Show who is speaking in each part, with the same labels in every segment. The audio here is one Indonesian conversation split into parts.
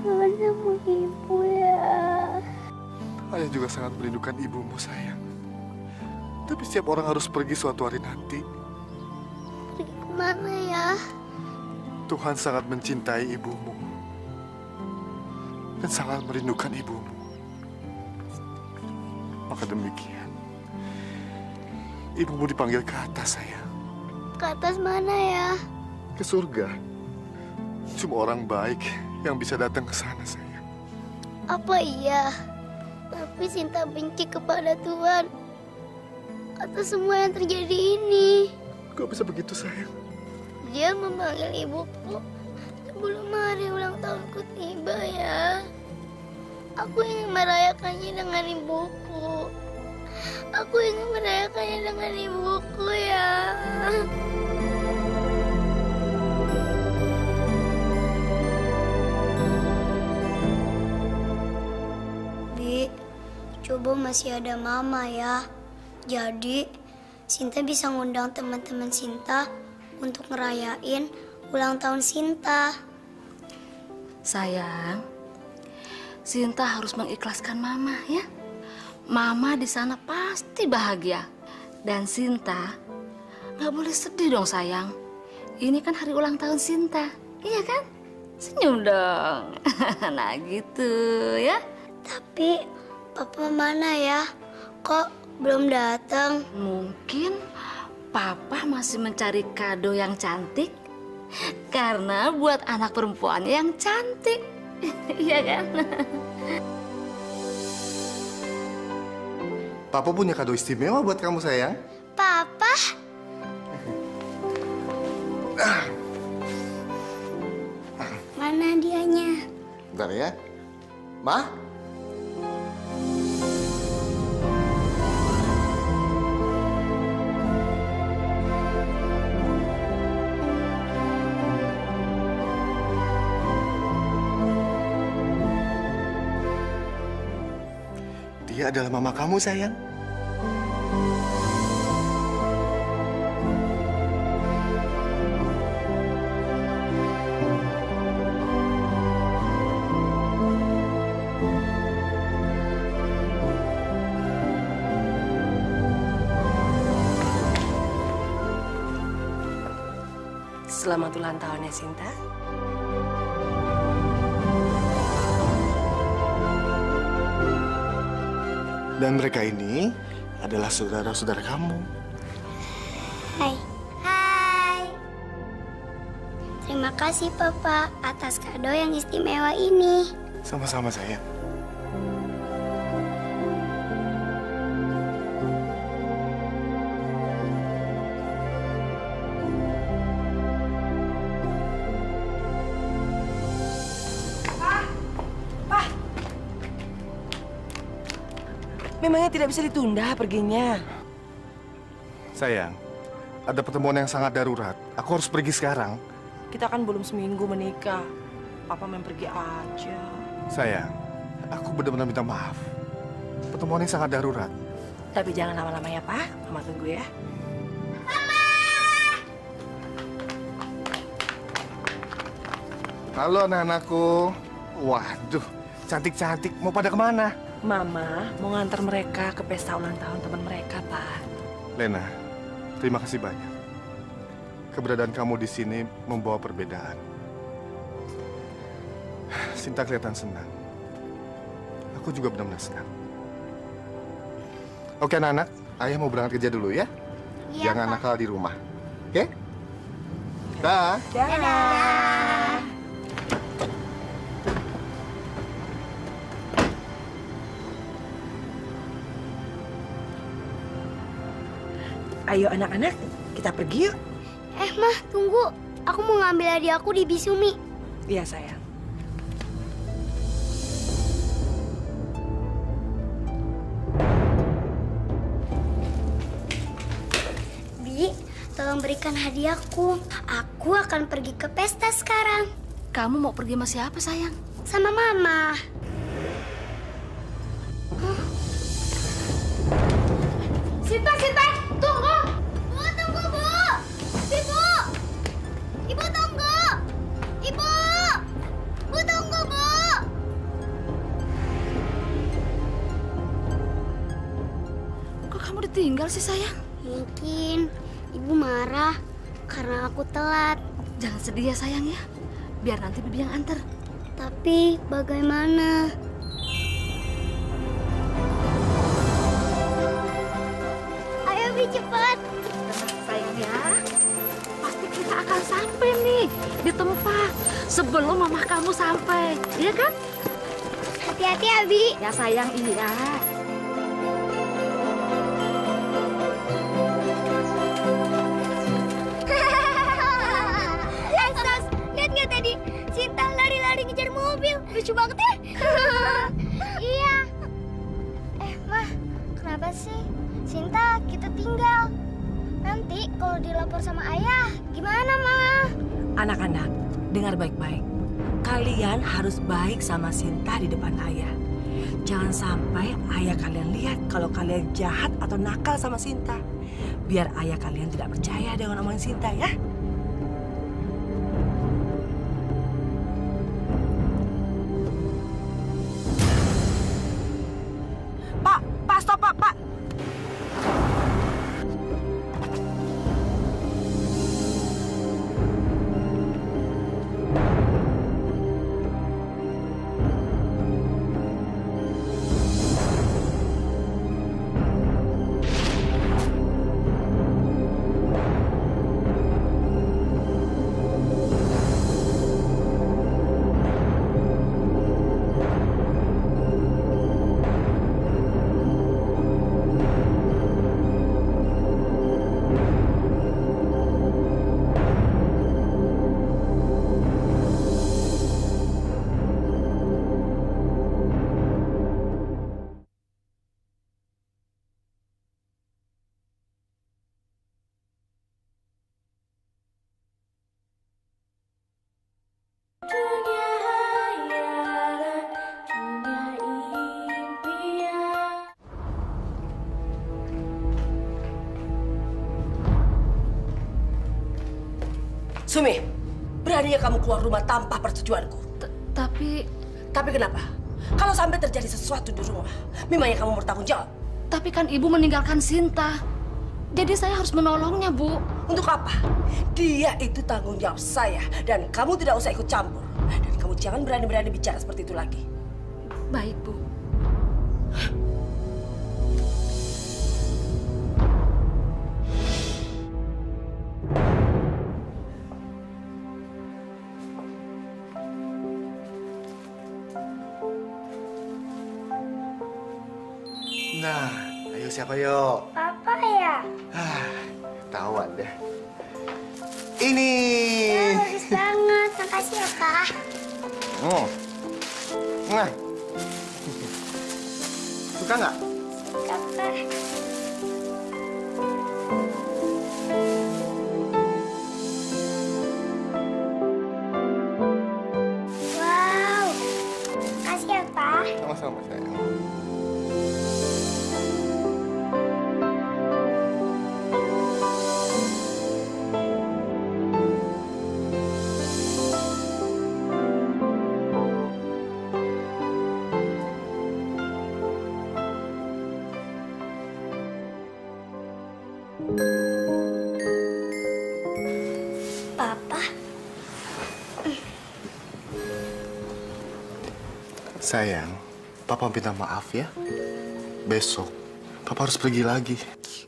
Speaker 1: kangen sama ibu ya.
Speaker 2: Ayah juga sangat merindukan ibumu, sayang. Tapi setiap orang harus pergi suatu hari nanti.
Speaker 1: Pergi kemana ya?
Speaker 2: Tuhan sangat mencintai ibumu dan sangat merindukan ibumu. Maka demikian, ibumu dipanggil ke atas, sayang.
Speaker 1: Ke atas mana ya?
Speaker 2: Ke surga. Cuma orang baik yang bisa datang ke sana, sayang.
Speaker 1: Apa iya? Tapi Sinta benci kepada Tuhan atas semua yang terjadi ini.
Speaker 2: Kok bisa begitu, sayang?
Speaker 1: Dia memanggil ibuku sebelum hari ulang tahunku tiba ya. Aku ingin merayakannya dengan ibuku. Aku ingin merayakannya dengan ibuku ya. Bi, coba masih ada mama ya. Jadi, Sinta bisa ngundang teman-teman Sinta untuk ngerayain ulang tahun Sinta.
Speaker 3: Sayang, Sinta harus mengikhlaskan Mama ya. Mama di sana pasti bahagia. Dan Sinta nggak boleh sedih dong sayang. Ini kan hari ulang tahun Sinta, iya kan? Senyum dong. Nah gitu ya.
Speaker 1: Tapi Papa mana ya? Kok belum datang?
Speaker 3: Mungkin Papa masih mencari kado yang cantik karena buat anak perempuannya yang cantik. Iya kan?
Speaker 2: Papa punya kado istimewa buat kamu, sayang.
Speaker 1: Papa? Mana dianya?
Speaker 2: Bentar ya. Ma? Dia adalah mama kamu, sayang.
Speaker 4: Selamat ulang tahun ya, Sinta.
Speaker 2: Dan mereka ini adalah saudara-saudara kamu.
Speaker 1: Hai. Hai. Terima kasih Papa atas kado yang istimewa ini.
Speaker 2: Sama-sama, sayang.
Speaker 4: Memangnya tidak bisa ditunda perginya?
Speaker 2: Sayang, ada pertemuan yang sangat darurat. Aku harus pergi sekarang.
Speaker 4: Kita kan belum seminggu menikah. Papa main pergi aja.
Speaker 2: Sayang, aku benar-benar minta maaf. Pertemuan yang sangat darurat.
Speaker 4: Tapi jangan lama-lama ya, Pak. Mama tunggu ya.
Speaker 2: Halo anak-anakku. Waduh, cantik-cantik. Mau pada kemana?
Speaker 4: Mama mau ngantar mereka ke pesta ulang tahun teman mereka, Pak.
Speaker 2: Lena, terima kasih banyak. Keberadaan kamu di sini membawa perbedaan. Sinta kelihatan senang. Aku juga benar-benar senang. Oke anak-anak, ayah mau berangkat kerja dulu ya.
Speaker 1: Iya,
Speaker 2: Jangan
Speaker 1: Pak.
Speaker 2: nakal di rumah. Oke? Dah.
Speaker 1: Dadah.
Speaker 4: Ayo anak-anak, kita pergi yuk.
Speaker 1: Mah, tunggu. Aku mau ngambil hadiah aku di Bisumi.
Speaker 4: Iya, sayang.
Speaker 1: Bi, tolong berikan hadiahku. Aku akan pergi ke pesta sekarang.
Speaker 3: Kamu mau pergi sama siapa sayang?
Speaker 1: Sama Mama. Sinta, tunggu! Bu, tunggu, Bu! Ibu! Ibu, tunggu! Ibu! Bu, tunggu, Bu!
Speaker 3: tinggal sih sayang?
Speaker 1: Mungkin ibu marah karena aku telat.
Speaker 3: Jangan sedih ya sayang ya. Biar nanti bibi yang antar.
Speaker 1: Tapi bagaimana? Ayo Bi, cepat.
Speaker 3: Tenang sayang ya. Pasti kita akan sampai nih di tempat sebelum mama kamu sampai. Iya kan?
Speaker 1: Hati-hati Abi.
Speaker 3: Ya sayang, iya.
Speaker 1: Sos, lihat nggak tadi? Sinta lari-lari ngejar mobil. Lucu banget ya? Iya. Mah, kenapa sih? Sinta, kita tinggal. Nanti kalau dilapor sama ayah, gimana, Mah?
Speaker 4: Anak-anak, dengar baik-baik. Kalian harus baik sama Sinta di depan ayah. Jangan sampai ayah kalian lihat kalau kalian jahat atau nakal sama Sinta. Biar ayah kalian tidak percaya dengan omongan Sinta ya. Pak, stop, Pak. Sumi, beraninya kamu keluar rumah tanpa persetujuanku.
Speaker 3: Tapi
Speaker 4: kenapa? Kalau sampai terjadi sesuatu di rumah, memangnya kamu bertanggung jawab?
Speaker 3: Tapi kan ibu meninggalkan Sinta. Jadi saya harus menolongnya, Bu.
Speaker 4: Untuk apa? Dia itu tanggung jawab saya dan kamu tidak usah ikut campur. Dan kamu jangan berani-berani bicara seperti itu lagi.
Speaker 3: Baik, Bu.
Speaker 2: Nah, ayo siapa yuk?
Speaker 1: Papa ya?
Speaker 2: Tawan deh. Ini.
Speaker 1: Bagus banget. Makasih ya, Pak.
Speaker 2: Nah. Suka nggak?
Speaker 1: Suka, Pak. Wow. Makasih ya, Pak.
Speaker 2: Sama-sama sayang.
Speaker 1: Papa.
Speaker 2: Sayang, Papa minta maaf ya. Besok, Papa harus pergi lagi.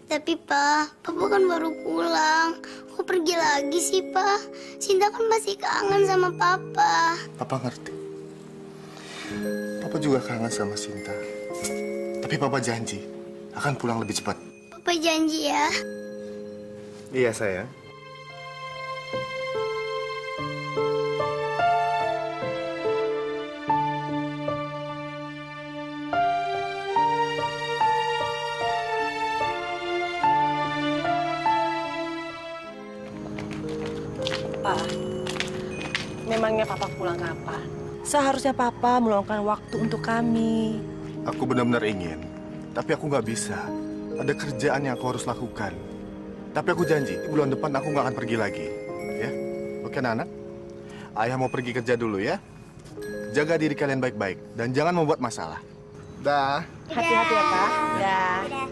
Speaker 1: Tapi, Pak, Papa kan baru pulang. Kok pergi lagi sih, Pak? Sinta kan masih kangen sama Papa.
Speaker 2: Papa ngerti. Papa juga kangen sama Sinta. Tapi Papa janji akan pulang lebih cepat.
Speaker 1: Papa janji ya.
Speaker 2: Iya, sayang.
Speaker 4: Pak, memangnya Papa pulang kapan? Seharusnya Papa meluangkan waktu untuk kami.
Speaker 2: Aku benar-benar ingin, tapi aku nggak bisa. Ada kerjaan yang aku harus lakukan. Tapi aku janji, bulan depan aku nggak akan pergi lagi. Ya? Oke, anak? Ayah mau pergi kerja dulu ya. Jaga diri kalian baik-baik dan jangan membuat masalah. Dah.
Speaker 4: Hati-hati ya, Pak. Ya.
Speaker 1: Udah.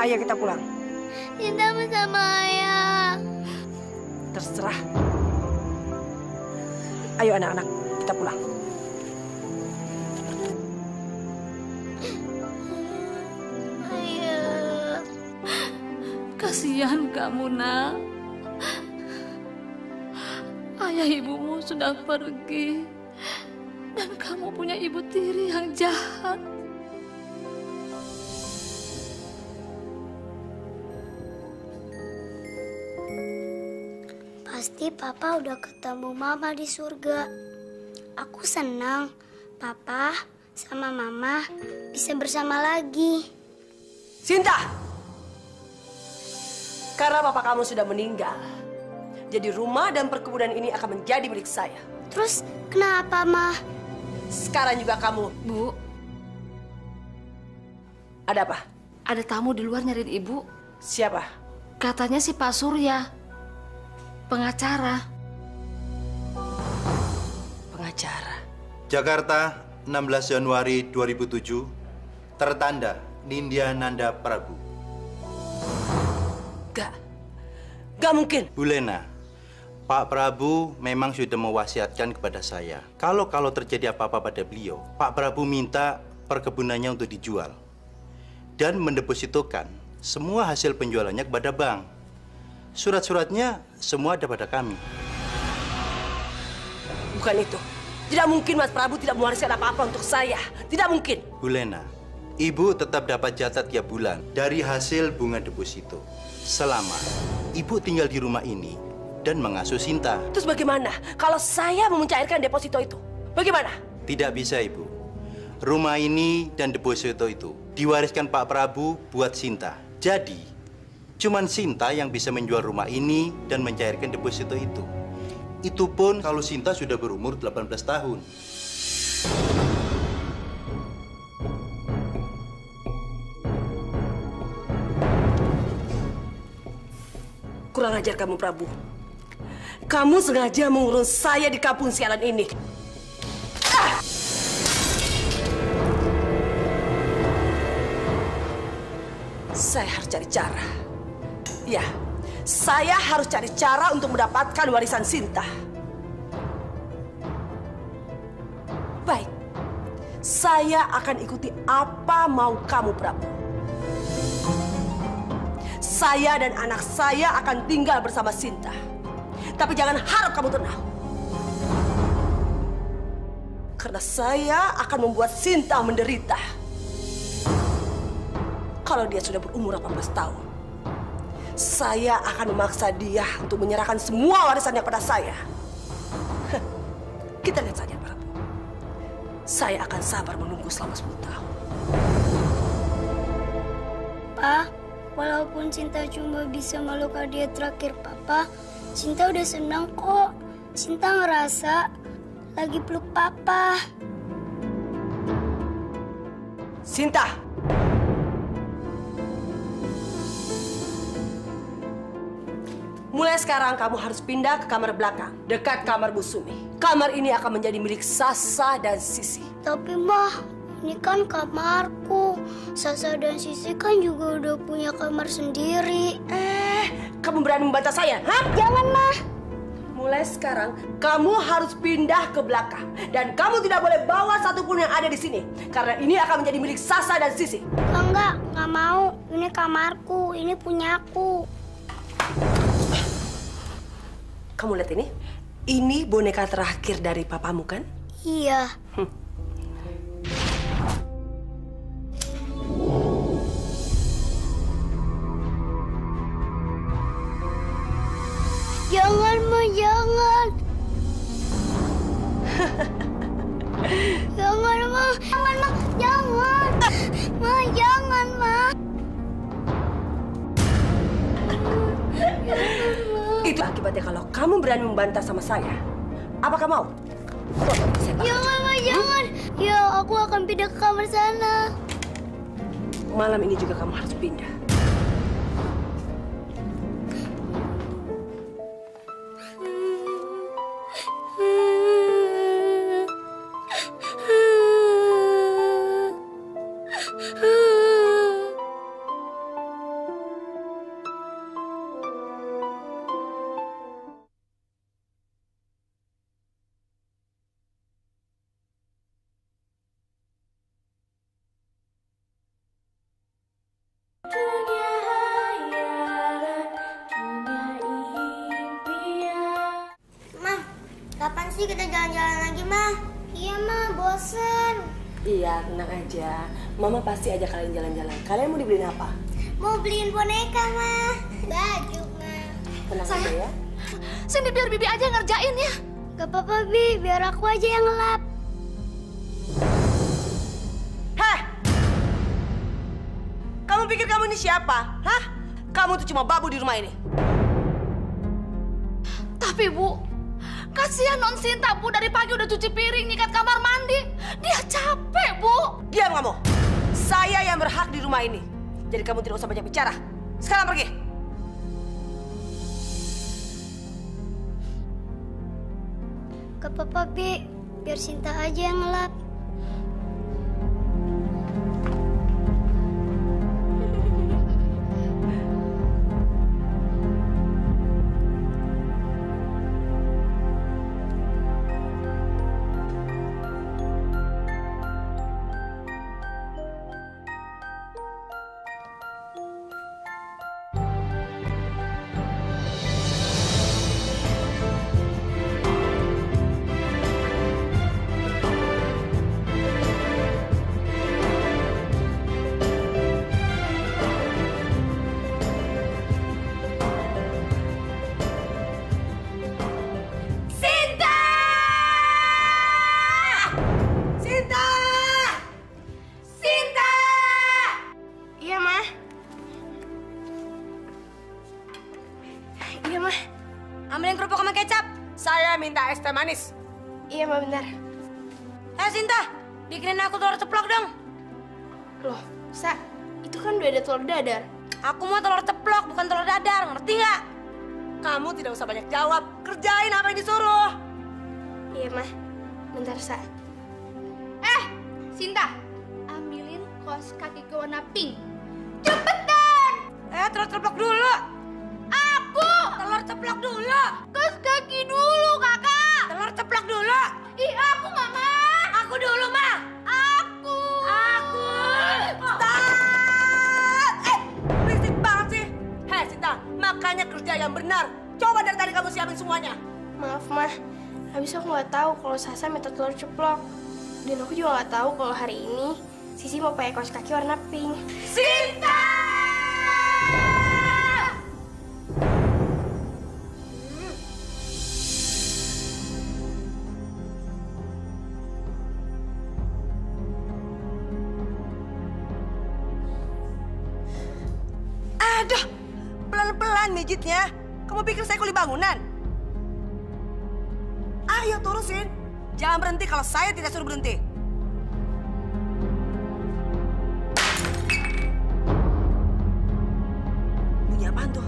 Speaker 4: Ayo kita pulang.
Speaker 1: Cinta sama ayah.
Speaker 4: Terserah. Ayo anak-anak, kita pulang.
Speaker 1: Ayah.
Speaker 3: Kasihan kamu, nak. Ayah ibumu sudah pergi. Dan kamu punya ibu tiri yang jahat.
Speaker 1: Pasti Papa udah ketemu Mama di surga. Aku senang Papa sama Mama bisa bersama lagi.
Speaker 4: Sinta! Karena papa kamu sudah meninggal, jadi rumah dan perkebunan ini akan menjadi milik saya.
Speaker 1: Terus kenapa, Ma?
Speaker 4: Sekarang juga kamu.
Speaker 3: Bu,
Speaker 4: Ada apa?
Speaker 3: ada tamu di luar nyariin ibu.
Speaker 4: Siapa?
Speaker 3: Katanya si Pak Surya, pengacara.
Speaker 4: Pengacara.
Speaker 5: Jakarta, 16 Januari 2007, tertanda Nindya Nanda Prabu.
Speaker 4: Gak mungkin.
Speaker 5: Bu Lena, Pak Prabu memang sudah mewasiatkan kepada saya. Kalau terjadi apa-apa pada beliau, Pak Prabu minta perkebunannya untuk dijual. Dan mendepositokan semua hasil penjualannya kepada bank. Surat-suratnya semua ada pada kami.
Speaker 4: Bukan itu. Tidak mungkin Mas Prabu tidak mewariskan apa-apa untuk saya. Tidak mungkin.
Speaker 5: Bu Lena, Ibu tetap dapat jatah tiap bulan dari hasil bunga deposito. Selama Ibu tinggal di rumah ini dan mengasuh Sinta.
Speaker 4: Terus bagaimana kalau saya mau mencairkan deposito itu? Bagaimana?
Speaker 5: Tidak bisa, Ibu. Rumah ini dan deposito itu diwariskan Pak Prabu buat Sinta. Jadi, cuman Sinta yang bisa menjual rumah ini dan mencairkan deposito itu. Itu pun kalau Sinta sudah berumur 18 tahun.
Speaker 4: Kurang ajar kamu, Prabu. Kamu sengaja mengurung saya di kampung sialan ini. Saya harus cari cara. Ya, saya harus cari cara untuk mendapatkan warisan Sinta. Baik, saya akan ikuti apa mau kamu, Prabu. Saya dan anak saya akan tinggal bersama Sinta. Tapi jangan harap kamu tenang. Karena saya akan membuat Sinta menderita. Kalau dia sudah berumur 18 tahun, saya akan memaksa dia untuk menyerahkan semua warisannya pada saya. Kita lihat saja, Prabu. Saya akan sabar menunggu selama 10 tahun.
Speaker 1: Pa, walaupun Cinta cuma bisa meluk hadiah terakhir Papa, Cinta udah senang kok. Cinta ngerasa lagi peluk Papa.
Speaker 4: Sinta! Mulai sekarang kamu harus pindah ke kamar belakang, dekat kamar Bu Sumi. Kamar ini akan menjadi milik Sasa dan Sisi.
Speaker 1: Tapi Mah, ini kan kamarku. Sasa dan Sisi kan juga udah punya kamar sendiri.
Speaker 4: Kamu berani membantah saya, hah?
Speaker 1: Jangan, Mah.
Speaker 4: Mulai sekarang, kamu harus pindah ke belakang. Dan kamu tidak boleh bawa satupun yang ada di sini. Karena ini akan menjadi milik Sasa dan Sisi.
Speaker 1: Enggak mau. Ini kamarku, ini punyaku.
Speaker 4: Kamu lihat ini? Ini boneka terakhir dari papamu, kan?
Speaker 1: Iya. Jangan, Ma, jangan. Jangan, Ma. Jangan, Ma. Jangan. Ma, jangan, Ma.
Speaker 4: Itu akibatnya kalau kamu berani membantah sama saya. Apakah mau?
Speaker 1: Jangan, Ma, jangan. Ya, aku akan pindah ke kamar sana.
Speaker 4: Malam ini juga kamu harus pindah.
Speaker 1: sih kita jalan-jalan lagi, Ma? Iya, Ma, bosen.
Speaker 4: Iya, tenang aja. Mama pasti ajak kalian jalan-jalan. Kalian mau dibeliin apa?
Speaker 1: Mau beliin boneka, Ma. Baju, Ma.
Speaker 4: Tenang aja ya.
Speaker 3: Sini biar Bibi aja yang ngerjain ya.
Speaker 1: Gak apa-apa, Bi. Biar aku aja yang ngelap.
Speaker 4: Heh! Kamu pikir kamu ini siapa? Hah? Kamu tuh cuma babu di rumah ini.
Speaker 3: Tapi Bu, kasihan Non Sinta Bu, dari pagi udah cuci piring, nyikat kamar mandi. Dia capek Bu.
Speaker 4: Diam kamu. Saya yang berhak di rumah ini. Jadi kamu tidak usah banyak bicara. Sekarang pergi.
Speaker 1: Gak apa-apa, Bi. Biar Sinta aja yang ngelap.
Speaker 4: Ambilin kerupuk sama kecap. Saya minta es teh manis.
Speaker 6: Iya, Ma, bentar.
Speaker 4: Sinta, bikinin aku telur ceplok dong.
Speaker 6: Loh, Sa, itu kan udah ada telur dadar.
Speaker 4: Aku mau telur ceplok, bukan telur dadar, ngerti nggak? Kamu tidak usah banyak jawab, kerjain apa yang disuruh.
Speaker 6: Iya, Ma. Bentar, Sa. Sinta, ambilin kaos kaki ke warna pink. Cepetan!
Speaker 4: Telur ceplok dulu.
Speaker 6: Aku!
Speaker 4: Telur ceplok dulu.
Speaker 6: Kaos kaki dulu, Kakak!
Speaker 4: Telur ceplok dulu.
Speaker 6: Ih, aku nggak mau!
Speaker 4: Aku dulu, Ma.
Speaker 6: Aku!
Speaker 4: Stop! Berisik banget sih. Hei, Sinta, makanya kerja yang benar. Coba dari tadi kamu siapin semuanya.
Speaker 6: Maaf, Ma. Habis aku nggak tahu kalau Sasa minta telur ceplok. Dan aku juga nggak tahu kalau hari ini Sisi mau pakai kaos kaki warna pink.
Speaker 4: Sinta! Aduh, pelan-pelan mijitnya. Kamu pikir saya kuli bangunan? Ayo turusin. Jangan berhenti kalau saya tidak suruh berhenti. Bunyi apaan tuh?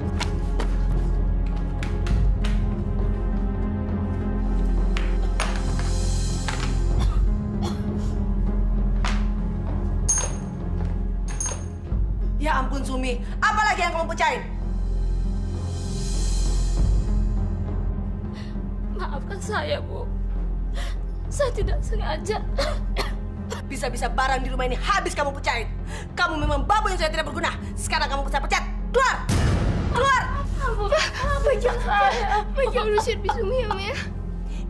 Speaker 4: Ya ampun, Sumi. Apa lagi yang kamu pecahin?
Speaker 3: Maafkan saya, Bu. Saya tidak sengaja.
Speaker 4: Bisa-bisa barang di rumah ini habis kamu pecahin. Kamu memang babu yang sudah tidak berguna. Sekarang kamu saya pecat. Keluar! Keluar!
Speaker 6: Jangan usir Bisumi ya, Ma.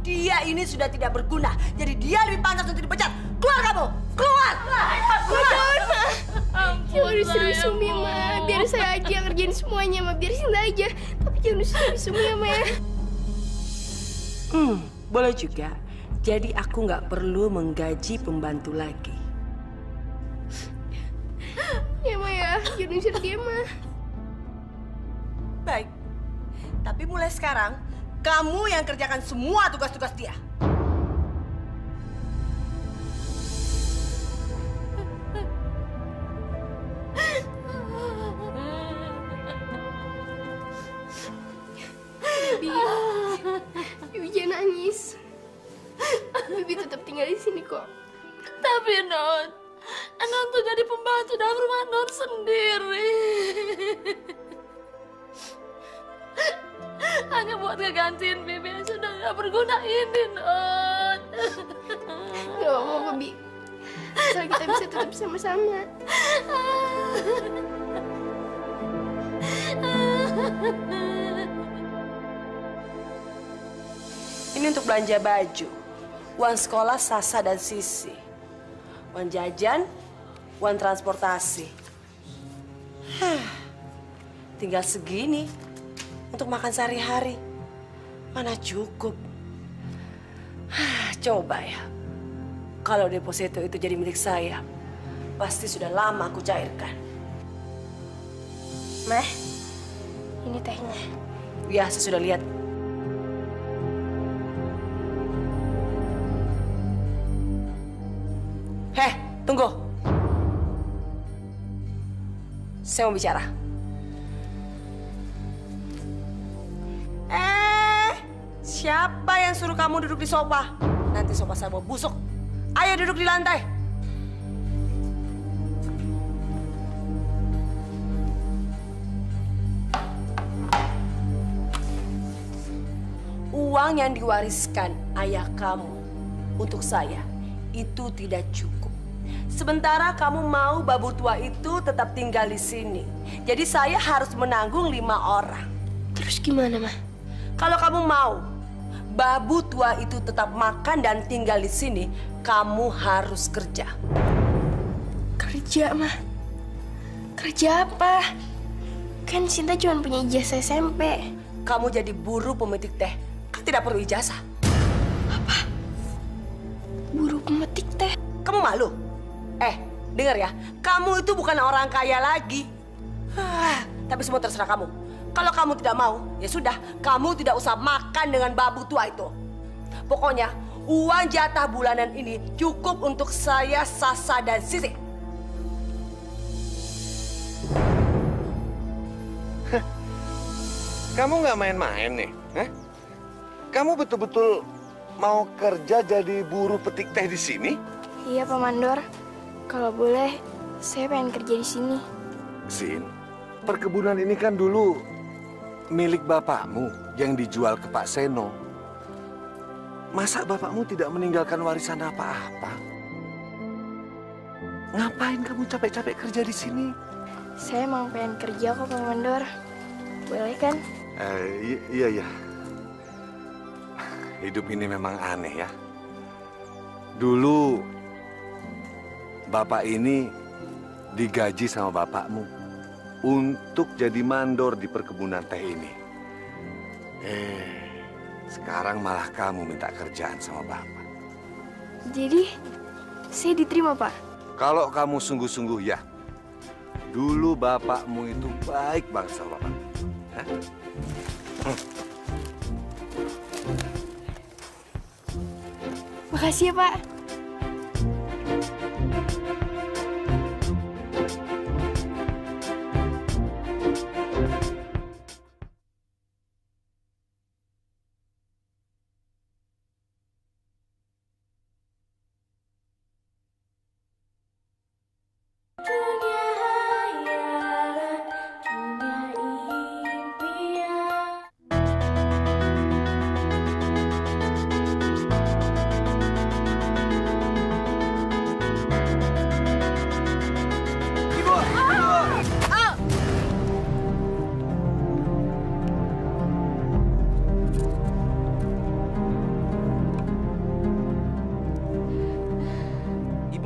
Speaker 4: Dia ini sudah tidak berguna. Jadi dia lebih pantas untuk dipecat. Keluar kamu! Keluar! Keluar!
Speaker 6: Jangan usir Bisumi ya, Ma. Biar saya aja yang ngerjain semuanya, Ma. Biar Sinta aja. Tapi jangan usir Bisumi ya, Ma.
Speaker 4: Boleh juga. Jadi aku nggak perlu menggaji pembantu lagi.
Speaker 6: Ya, Ma ya. Jangan usir dia, Ma.
Speaker 4: Baik. Tapi mulai sekarang, kamu yang kerjakan semua tugas-tugas dia.
Speaker 6: Bibi jangan nangis. Bibi tetap tinggal di sini kok.
Speaker 3: Tapi Non tuh jadi pembantu dalam rumah Non sendiri. Hanya buat ngegantiin Bibi yang sudah gak berguna ini, Non.
Speaker 6: Gak apa-apa, Bi. Asal kita bisa tetap sama-sama.
Speaker 4: Ini Ini untuk belanja baju, uang sekolah Sasa dan Sisi, uang jajan, uang transportasi. Tinggal segini untuk makan sehari-hari. Mana cukup. Coba ya, kalau deposito itu jadi milik saya, pasti sudah lama aku cairkan.
Speaker 6: Mah, ini tehnya.
Speaker 4: Ya, saya sudah lihat. Heh, tunggu. Saya mau bicara. Siapa yang suruh kamu duduk di sofa? Nanti sofa saya mau busuk. Ayo duduk di lantai. Uang yang diwariskan ayah kamu untuk saya itu tidak cukup. Sementara kamu mau babu tua itu tetap tinggal di sini. Jadi saya harus menanggung 5 orang.
Speaker 6: Terus gimana, Mah?
Speaker 4: Kalau kamu mau babu tua itu tetap makan dan tinggal di sini, kamu harus kerja.
Speaker 6: Kerja, Mah? Kerja apa? Kan Sinta cuma punya ijazah SMP.
Speaker 4: Kamu jadi buruh pemetik teh, kan tidak perlu ijazah.
Speaker 6: Apa? Buruh pemetik teh?
Speaker 4: Kamu malu? Dengar ya, kamu itu bukan orang kaya lagi. Tapi semua terserah kamu. Kalau kamu tidak mau, ya sudah, kamu tidak usah makan dengan babu tua itu. Pokoknya, uang jatah bulanan ini cukup untuk saya, Sasa, dan Sisi.
Speaker 7: Kamu nggak main-main nih? Kamu betul-betul mau kerja jadi buruh petik teh di sini?
Speaker 6: Iya, Pak Mandor. Kalau boleh, saya pengen kerja di sini.
Speaker 7: Sin, perkebunan ini kan dulu milik bapakmu yang dijual ke Pak Seno. Masa bapakmu tidak meninggalkan warisan apa-apa? Ngapain kamu capek-capek kerja di sini?
Speaker 6: Saya mau pengen kerja kok, Pak Mandor. Boleh kan?
Speaker 7: Iya. Hidup ini memang aneh ya. Dulu bapak ini digaji sama bapakmu untuk jadi mandor di perkebunan teh ini. Sekarang malah kamu minta kerjaan sama bapak.
Speaker 6: Jadi, saya diterima, Pak?
Speaker 7: Kalau kamu sungguh-sungguh ya. Dulu bapakmu itu baik banget sama bapak.
Speaker 6: Makasih ya, Pak.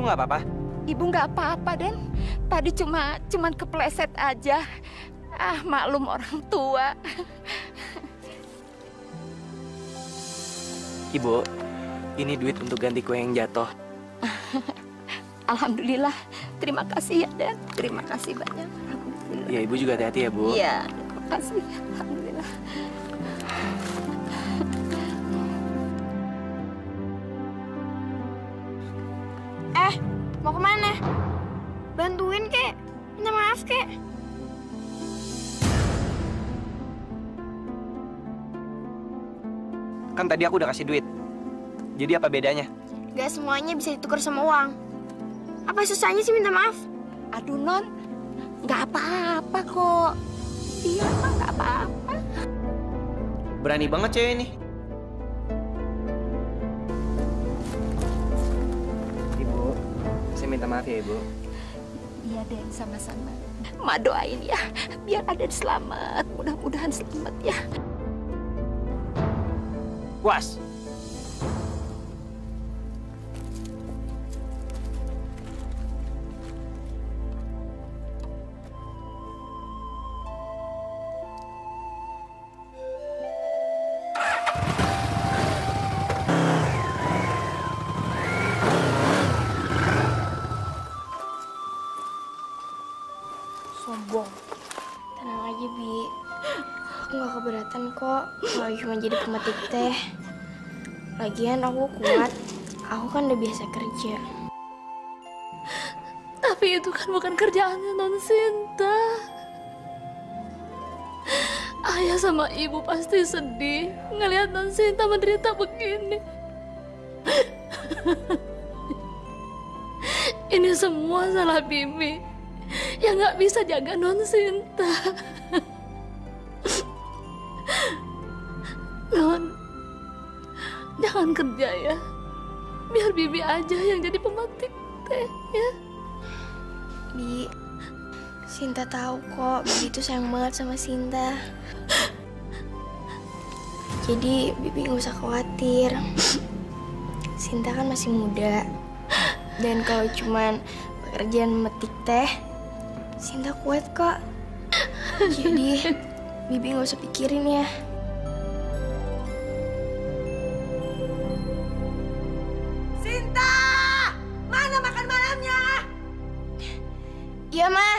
Speaker 8: Nggak apa-apa?
Speaker 9: Ibu nggak apa-apa, Den. Tadi cuman kepleset aja. Maklum orang tua.
Speaker 8: Ibu, ini duit untuk ganti kue yang jatuh.
Speaker 9: Alhamdulillah. Terima kasih ya, Den. Terima kasih banyak. Alhamdulillah.
Speaker 8: Ya, Ibu juga hati-hati ya, Bu.
Speaker 9: Iya, terima kasih. Alhamdulillah.
Speaker 6: Mau kemana? Bantuin, kek. Minta maaf, kek.
Speaker 8: Kan tadi aku udah kasih duit. Jadi apa bedanya?
Speaker 6: Gak semuanya bisa ditukar sama uang. Apa susahnya sih minta maaf?
Speaker 9: Aduh, Non. Nggak apa-apa kok. Iya, nggak apa-apa.
Speaker 8: Berani banget cewek ini. Minta maaf ya, Ibu.
Speaker 9: Iya, Den, sama-sama. Mak doain ya, biar Aden selamat. Mudah-mudahan selamat ya.
Speaker 8: Was,
Speaker 6: Sombong. Tenang aja, Bi. Aku gak keberatan kok kalau cuma jadi pemetik teh. Lagian aku kuat. Aku kan udah biasa kerja.
Speaker 3: Tapi itu kan bukan kerjaannya Non Sinta. Ayah sama ibu pasti sedih ngelihat Non Sinta menderita begini. Ini semua salah Bibi yang nggak bisa jaga Non Sinta. Non, jangan kerja ya. Biar Bibi aja yang jadi pemetik teh ya.
Speaker 6: Bi, Sinta tahu kok Bibi itu sayang banget sama Sinta. Jadi Bibi nggak usah khawatir. Sinta kan masih muda. Dan kalau cuman pekerjaan metik teh, Sinta kuat kok. Jadi Bibi nggak usah pikirin ya.
Speaker 4: Sinta! Mana makan malamnya?
Speaker 6: Iya, Ma.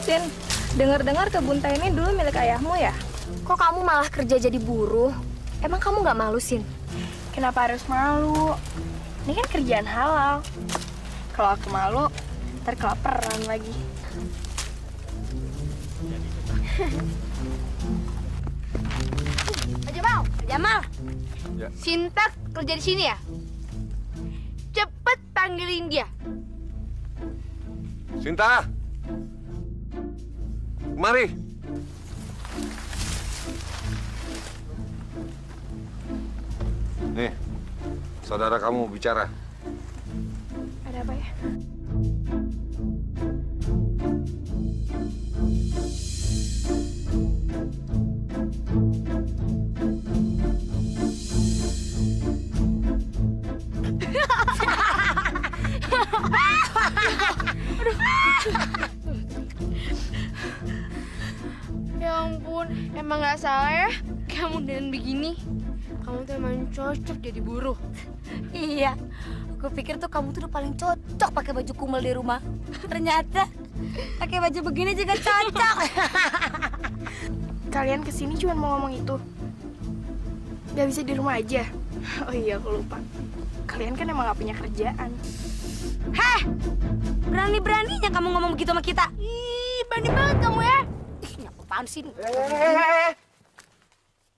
Speaker 10: Sin, dengar-dengar kebun teh ini dulu milik ayahmu ya?
Speaker 1: Kok kamu malah kerja jadi buruh? Emang kamu nggak malu, Sin?
Speaker 10: Kenapa harus malu? Ini kan kerjaan halal. Kalau aku malu, ntar kelaparan lagi.
Speaker 11: Jamal,
Speaker 7: Ya.
Speaker 11: Sinta kerja di sini ya? Cepet panggilin dia.
Speaker 7: Sinta! Mari. Nih, saudara kamu bicara.
Speaker 10: Ada apa ya?
Speaker 6: Ya ampun, emang nggak salah ya kamu dengan begini. Kamu tuh emang cocok jadi buruh.
Speaker 1: Iya, aku pikir tuh kamu tuh udah paling cocok pakai baju kumel di rumah. Ternyata pakai baju begini juga cocok.
Speaker 6: Kalian kesini cuma mau ngomong itu? Gak bisa di rumah aja? Oh iya, aku lupa. Kalian kan emang gak punya kerjaan.
Speaker 1: Heh, berani-beraninya kamu ngomong begitu sama kita.
Speaker 11: Ih, berani banget kamu ya.
Speaker 1: Ih, apaan sih?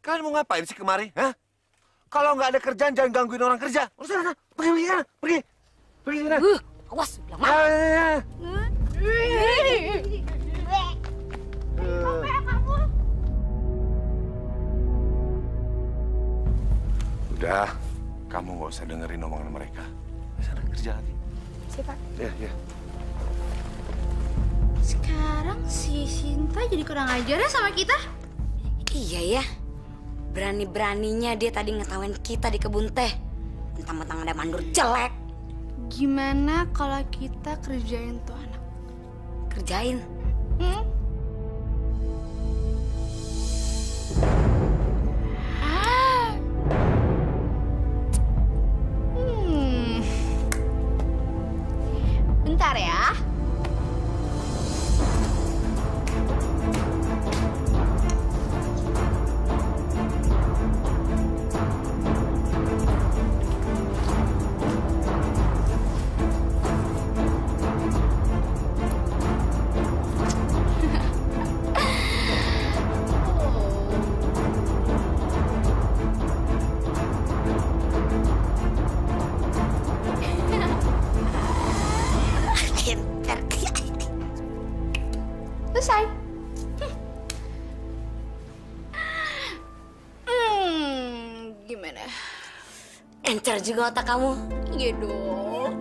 Speaker 7: Kalian mau ngapain sih kemari? Hah? Kalau nggak ada kerjaan, jangan gangguin orang kerja. Sana, pergi sana, pergi. Pergi sana.
Speaker 1: Awas, bilang mah.
Speaker 7: Udah, kamu nggak usah dengerin omongan mereka. Sana kerja lagi.
Speaker 6: Siapa?
Speaker 7: Ya.
Speaker 11: Sekarang si Sinta jadi kurang ajar ya sama kita.
Speaker 1: Iya ya, berani-beraninya dia tadi ngetawain kita di kebun teh. Mentang-mentang ada mandur jelek.
Speaker 11: Gimana kalau kita kerjain tuh anak?
Speaker 1: Kerjain.
Speaker 11: Bentar ya. Selesai. Gimana?
Speaker 1: Encer juga otak kamu.
Speaker 11: Iya dong.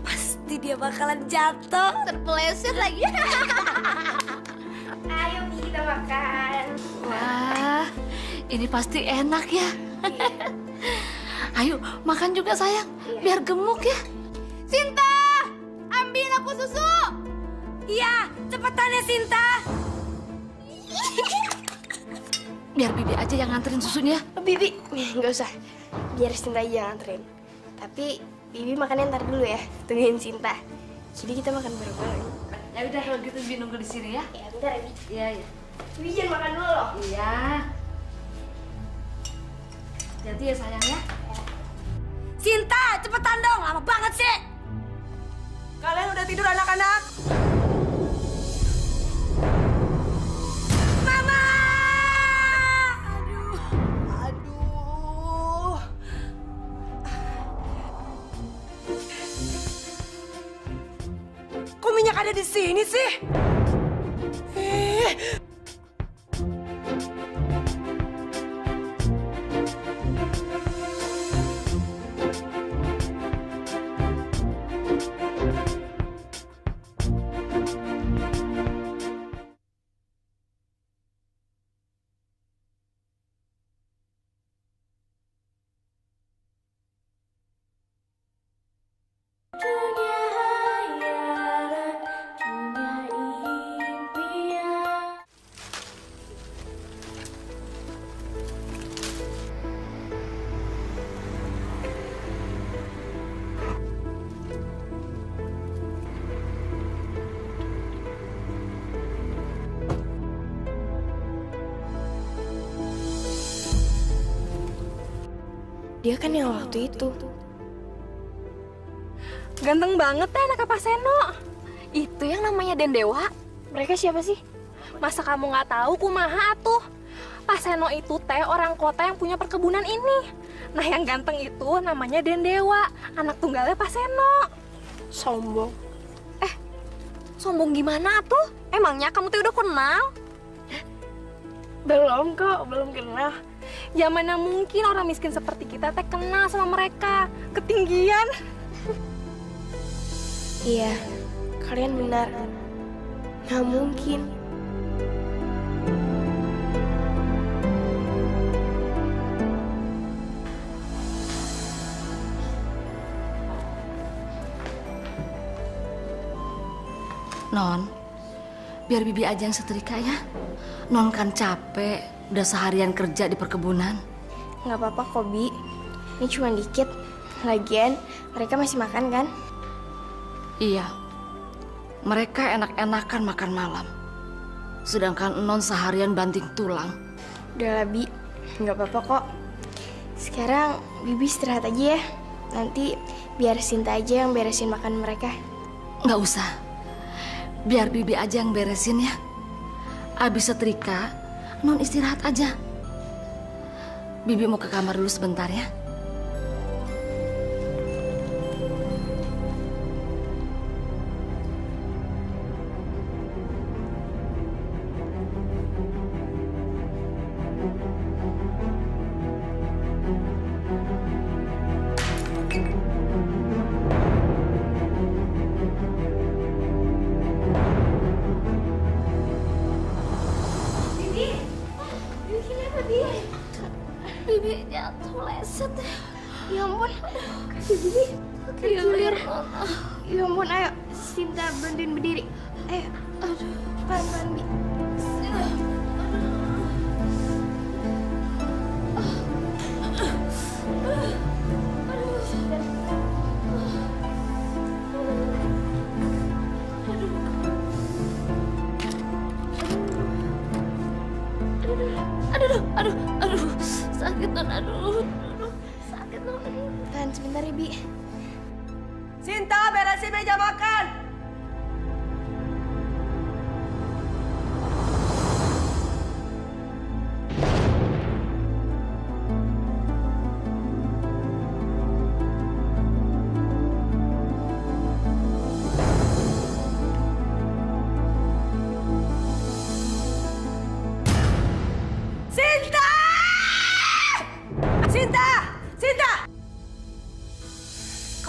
Speaker 1: Pasti dia bakalan jatuh.
Speaker 11: Terpeleset lagi.
Speaker 6: Ayo, Mi, kita makan.
Speaker 3: Wah, ini pasti enak ya. Ayo makan juga sayang, biar gemuk ya.
Speaker 11: Sinta, ambil beliin aku susu.
Speaker 4: Iya, cepetan ya Sinta.
Speaker 3: Biar Bibi aja yang nganterin susunya.
Speaker 6: Bibi, nggak usah. Biar Sinta aja yang nganterin. Tapi Bibi makannya ntar dulu ya, tungguin Sinta. Jadi kita makan bareng-bareng.
Speaker 3: Ya udah kalau gitu Bibi nunggu di sini ya.
Speaker 6: Ya bentar ya, Bibi.
Speaker 3: Iya, iya.
Speaker 6: Bibi jangan makan dulu loh.
Speaker 3: Iya. Jadi ya sayang ya.
Speaker 4: Sinta, cepetan dong. Lama banget sih. Kalian udah tidur anak-anak? Mama! Aduh. Kok minyak ada di sini sih?
Speaker 6: Dia kan yang waktu itu.
Speaker 10: Ganteng banget ya anak Pak Seno. Itu yang namanya Dendewa.
Speaker 6: Mereka siapa sih?
Speaker 10: Masa kamu nggak tahu kumaha atuh? Pak Seno itu teh orang kota yang punya perkebunan ini. Nah yang ganteng itu namanya Dendewa, anak tunggalnya Pak Seno.
Speaker 6: Sombong.
Speaker 10: Sombong gimana atuh? Emangnya kamu tuh udah kenal?
Speaker 6: Belum kok, belum kenal.
Speaker 10: Ya mana mungkin orang miskin seperti kita teh kenal sama mereka. Ketinggian.
Speaker 6: Iya, kalian benar. Nggak mungkin.
Speaker 3: Non, biar Bibi aja yang setrika ya. Non kan capek, udah seharian kerja di perkebunan.
Speaker 6: Nggak apa-apa kok, Bi. Ini cuma dikit. Lagian, mereka masih makan kan?
Speaker 3: Iya, mereka enak-enakan makan malam. Sedangkan Non seharian banting tulang.
Speaker 6: Udah lah, Bi. Nggak apa-apa kok. Sekarang, Bibi istirahat aja ya. Nanti biar Sinta aja yang beresin makan mereka.
Speaker 3: Nggak usah. Biar Bibi aja yang beresin ya. Abis setrika, Non istirahat aja. Bibi mau ke kamar dulu sebentar ya. Bibi jatuh leset.
Speaker 6: Ya ampun, kaki Bibi kekilir. Ya ampun, ayo Sinta bantuin berdiri. Ayo, aduh, pelan-pelan Bi.
Speaker 3: Aduh, sakit Non, aduh, sakit Non.
Speaker 6: Tahan sebentar ya, Bi.
Speaker 4: Sinta, beresin meja makan.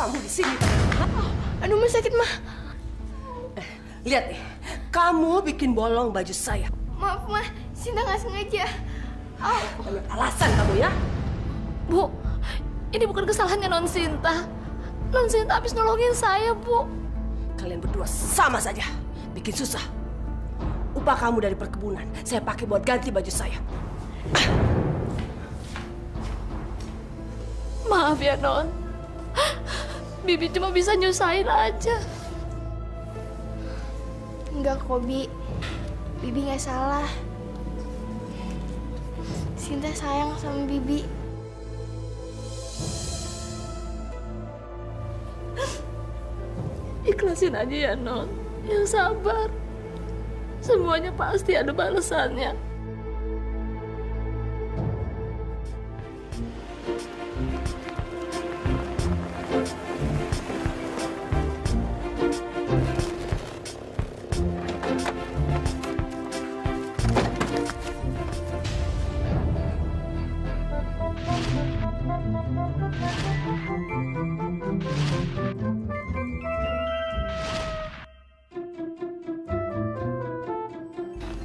Speaker 4: Kamu di sini.
Speaker 6: Aduh, Mas sakit, Mah.
Speaker 4: Lihat nih, kamu bikin bolong baju saya.
Speaker 6: Maaf, Mah. Sinta nggak sengaja.
Speaker 4: Banyak alasan kamu ya.
Speaker 3: Bu, ini bukan kesalahannya Non Sinta. Non Sinta habis nolongin saya, Bu.
Speaker 4: Kalian berdua sama saja, bikin susah. Upah kamu dari perkebunan, saya pakai buat ganti baju saya.
Speaker 3: Maaf ya, Non. Bibi cuma bisa nyusahin aja.
Speaker 6: Enggak kok, Bibi nggak salah. Sinta sayang sama Bibi.
Speaker 3: Ikhlasin aja ya, Non. Yang sabar. Semuanya pasti ada balasannya.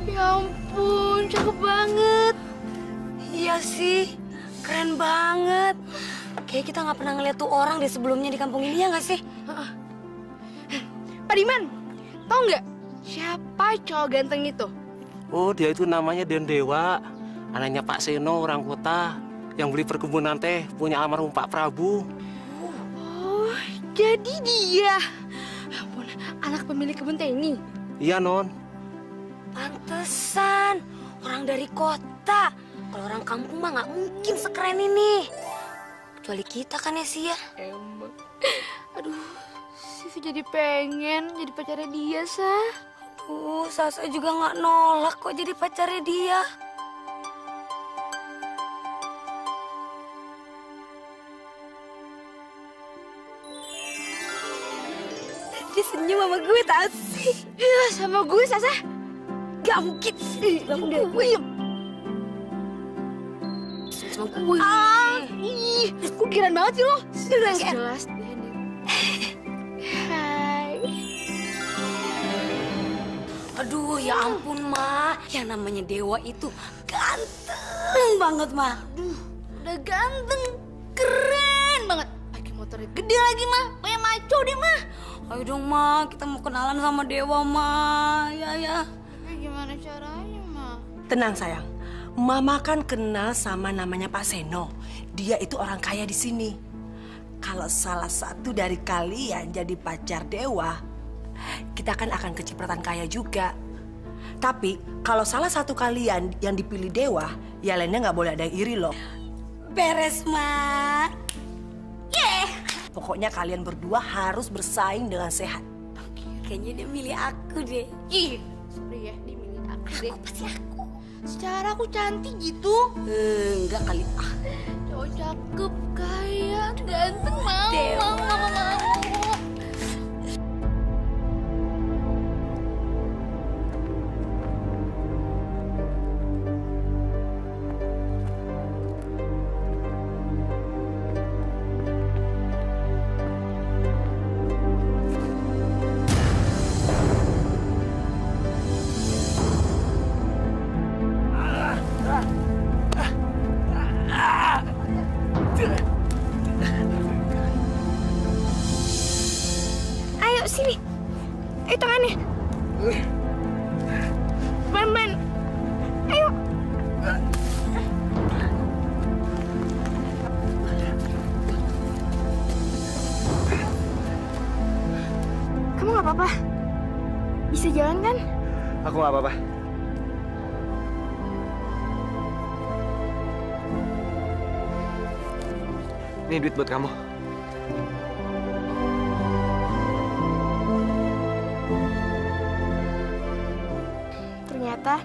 Speaker 11: Ya ampun, cakep banget.
Speaker 4: Iya sih, keren banget. Kayak kita nggak pernah ngeliat tuh orang di sebelumnya di kampung ini, ya nggak sih?
Speaker 11: Pak Diman, tau nggak siapa cowok ganteng itu?
Speaker 8: Oh, dia itu namanya Dendewa. Anaknya Pak Seno, orang kota. Yang beli perkebunan teh, punya almarhum Pak Prabu.
Speaker 11: Oh, jadi dia. Ya ampun, anak pemilik kebun teh ini.
Speaker 8: Iya, Non.
Speaker 4: Pantesan, orang dari kota. Kalau orang kampung mah nggak mungkin sekeren ini. Kecuali kita kan ya, Sia.
Speaker 11: Emang. Aduh, Sivi jadi pengen jadi pacarnya dia, Sah.
Speaker 4: Sasa juga nggak nolak kok jadi pacarnya dia. Dia senyum sama gue, tau sih?
Speaker 11: Iya, sama gue, Sasa.
Speaker 4: Gak mungkin. Langsung dari gue. Sama gue.
Speaker 11: Ih, kok keren banget sih lo? Jelas deh. Hai.
Speaker 4: Aduh, ya ampun, Ma. Yang namanya Dewa itu ganteng banget, Ma.
Speaker 11: Udah ganteng, keren banget. Pakai motornya gede lagi, Ma. Kayak maco deh, Ma.
Speaker 4: Ayo dong, Ma. Kita mau kenalan sama Dewa, Ma. Ya.
Speaker 11: Tapi gimana caranya, Ma?
Speaker 4: Tenang, sayang. Mama kan kenal sama namanya Pak Seno. Dia itu orang kaya di sini. Kalau salah satu dari kalian jadi pacar Dewa, kita kan akan kecipratan kaya juga. Tapi kalau salah satu kalian yang dipilih Dewa, ya lainnya nggak boleh ada yang iri loh. Beres, Ma. Pokoknya kalian berdua harus bersaing dengan sehat. Kayaknya dia milih aku deh.
Speaker 11: Ih, sorry ya, dia milih aku deh. Pasti aku. Secara aku cantik gitu.
Speaker 4: Enggak kali.
Speaker 11: Cowok cakep, kaya, ganteng, mau.
Speaker 6: Ayo sini. Ayo tangannya. Pelan-pelan. Ayo. Kamu nggak apa-apa? Bisa jalan kan?
Speaker 8: Aku nggak apa-apa. Ini duit buat kamu.
Speaker 6: Ternyata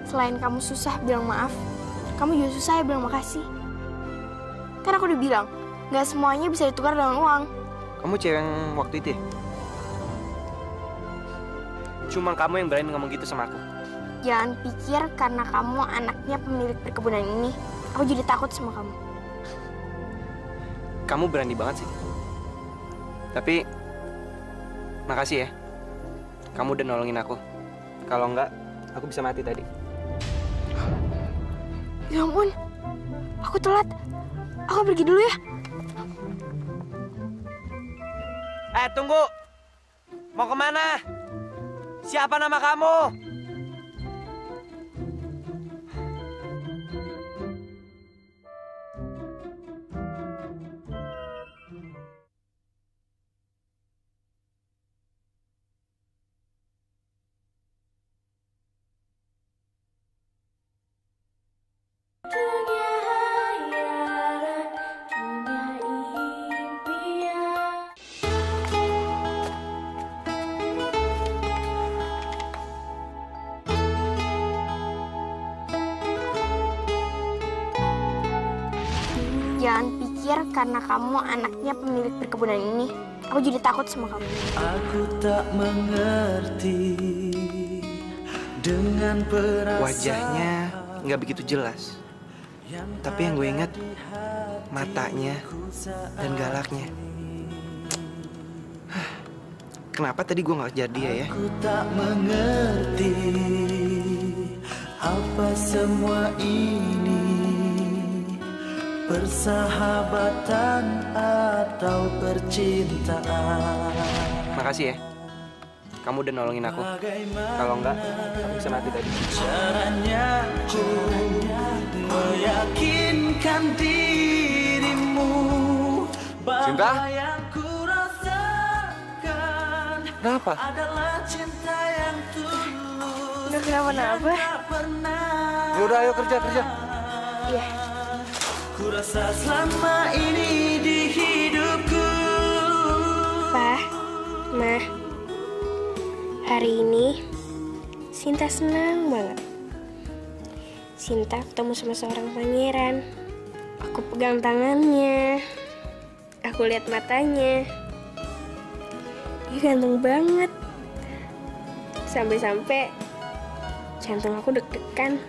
Speaker 6: selain kamu susah bilang maaf, kamu juga susah ya bilang makasih. Kan aku udah bilang, nggak semuanya bisa ditukar dengan uang.
Speaker 8: Kamu cewek yang waktu itu ya? Cuma kamu yang berani ngomong gitu sama aku.
Speaker 6: Jangan pikir karena kamu anaknya pemilik perkebunan ini, aku jadi takut sama kamu.
Speaker 8: Kamu berani banget sih. Tapi, makasih ya. Kamu udah nolongin aku. Kalau enggak, aku bisa mati tadi.
Speaker 6: Ya ampun, aku telat. Aku pergi dulu ya.
Speaker 8: Tunggu. Mau kemana? Siapa nama kamu?
Speaker 6: Jangan pikir karena kamu anaknya pemilik perkebunan ini, aku jadi takut sama kamu.
Speaker 12: Aku tak mengerti dengan perasaan.
Speaker 8: Wajahnya nggak begitu jelas, tapi yang gue ingat matanya dan galaknya. Kenapa tadi gue nggak jadi ya?
Speaker 12: Aku tak mengerti apa semua ini, persahabatan atau percintaan.
Speaker 8: Makasih ya, kamu udah nolongin aku. Kalau enggak, aku bisa mati tadi.
Speaker 12: Caranya ku meyakinkan dirimu
Speaker 7: Cinta?
Speaker 12: bahwa yang ku rasakan
Speaker 8: Kenapa?
Speaker 12: adalah cinta yang tulus.
Speaker 6: Udah kenapa-napa?
Speaker 7: Ya udah, ayo kerja.
Speaker 6: Iya.
Speaker 12: Ku rasa selama ini di hidupku.
Speaker 6: Pak, Ma, hari ini Sinta senang banget. Sinta ketemu sama seorang pangeran. Aku pegang tangannya, aku lihat matanya. Dia ganteng banget. Sampai-sampai jantung aku deg-degan.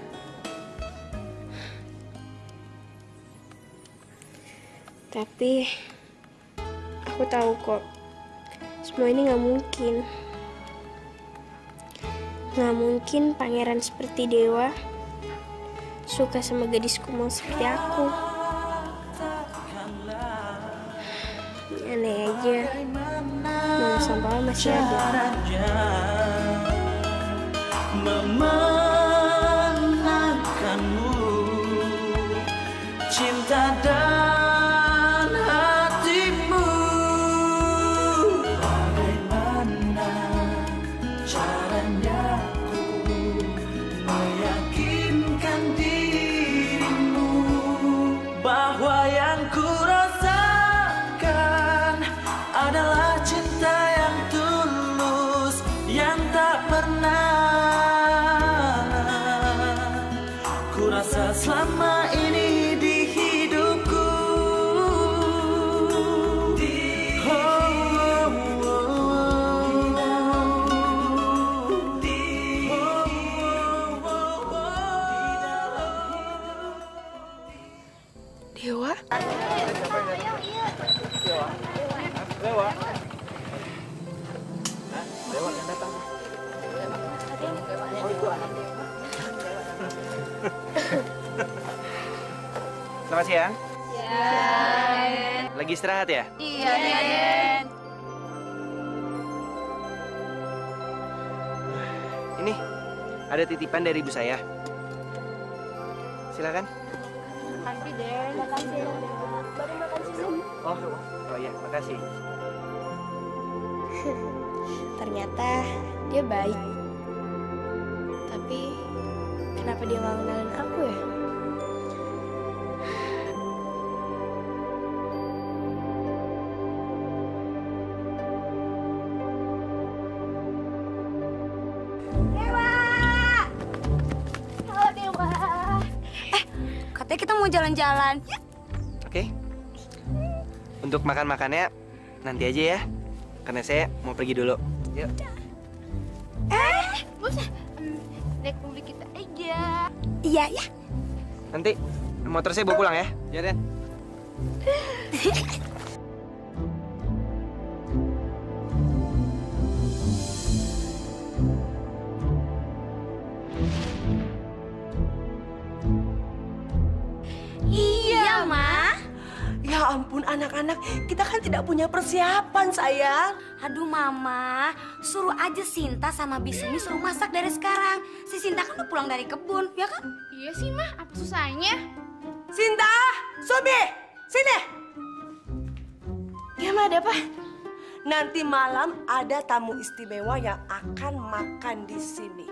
Speaker 6: Tapi aku tahu kok, semua ini nggak mungkin. Nggak mungkin pangeran seperti dewa suka sama gadis kumal seperti aku. Aneh aja, Mama sama Papa masih ada.
Speaker 12: Memenangkanmu, cinta dan hatimu. Bagaimana caranya ku meyakinkan dirimu bahwa yang ku rasakan adalah cinta yang tulus, yang tak pernah ku rasa selama ini di hidupku.
Speaker 6: Dewa?
Speaker 8: Selamat siang. Lagi istirahat ya?
Speaker 11: Iya, Den.
Speaker 8: Ini ada titipan dari ibu saya. Silakan.
Speaker 6: Makasih, Den. Makasih. Baru makan siang.
Speaker 8: Oh ya, makasih.
Speaker 6: Ternyata dia baik. Tapi kenapa dia nggak kenalin aku ya?
Speaker 11: Dewa! Halo, Dewa. Katanya kita mau jalan-jalan.
Speaker 8: Oke. Untuk makan-makannya nanti aja ya. Karena saya mau pergi dulu. Yuk.
Speaker 11: Gak usah. Naik mobil kita aja.
Speaker 6: Iya, ya.
Speaker 8: Nanti motor saya bawa pulang ya. Ya, Den.
Speaker 11: Iya, Ma.
Speaker 4: Ya ampun kebun anak-anak, kita kan tidak punya persiapan, sayang.
Speaker 11: Aduh Mama, suruh aja Sinta sama Bismi suruh masak dari sekarang. Si Sinta kan udah pulang dari kebun, ya kan?
Speaker 10: Iya sih Mah, apa susahnya?
Speaker 4: Sinta, Sobi, sini.
Speaker 6: Ya, Ma, ada apa?
Speaker 4: Nanti malam ada tamu istimewa yang akan makan di sini.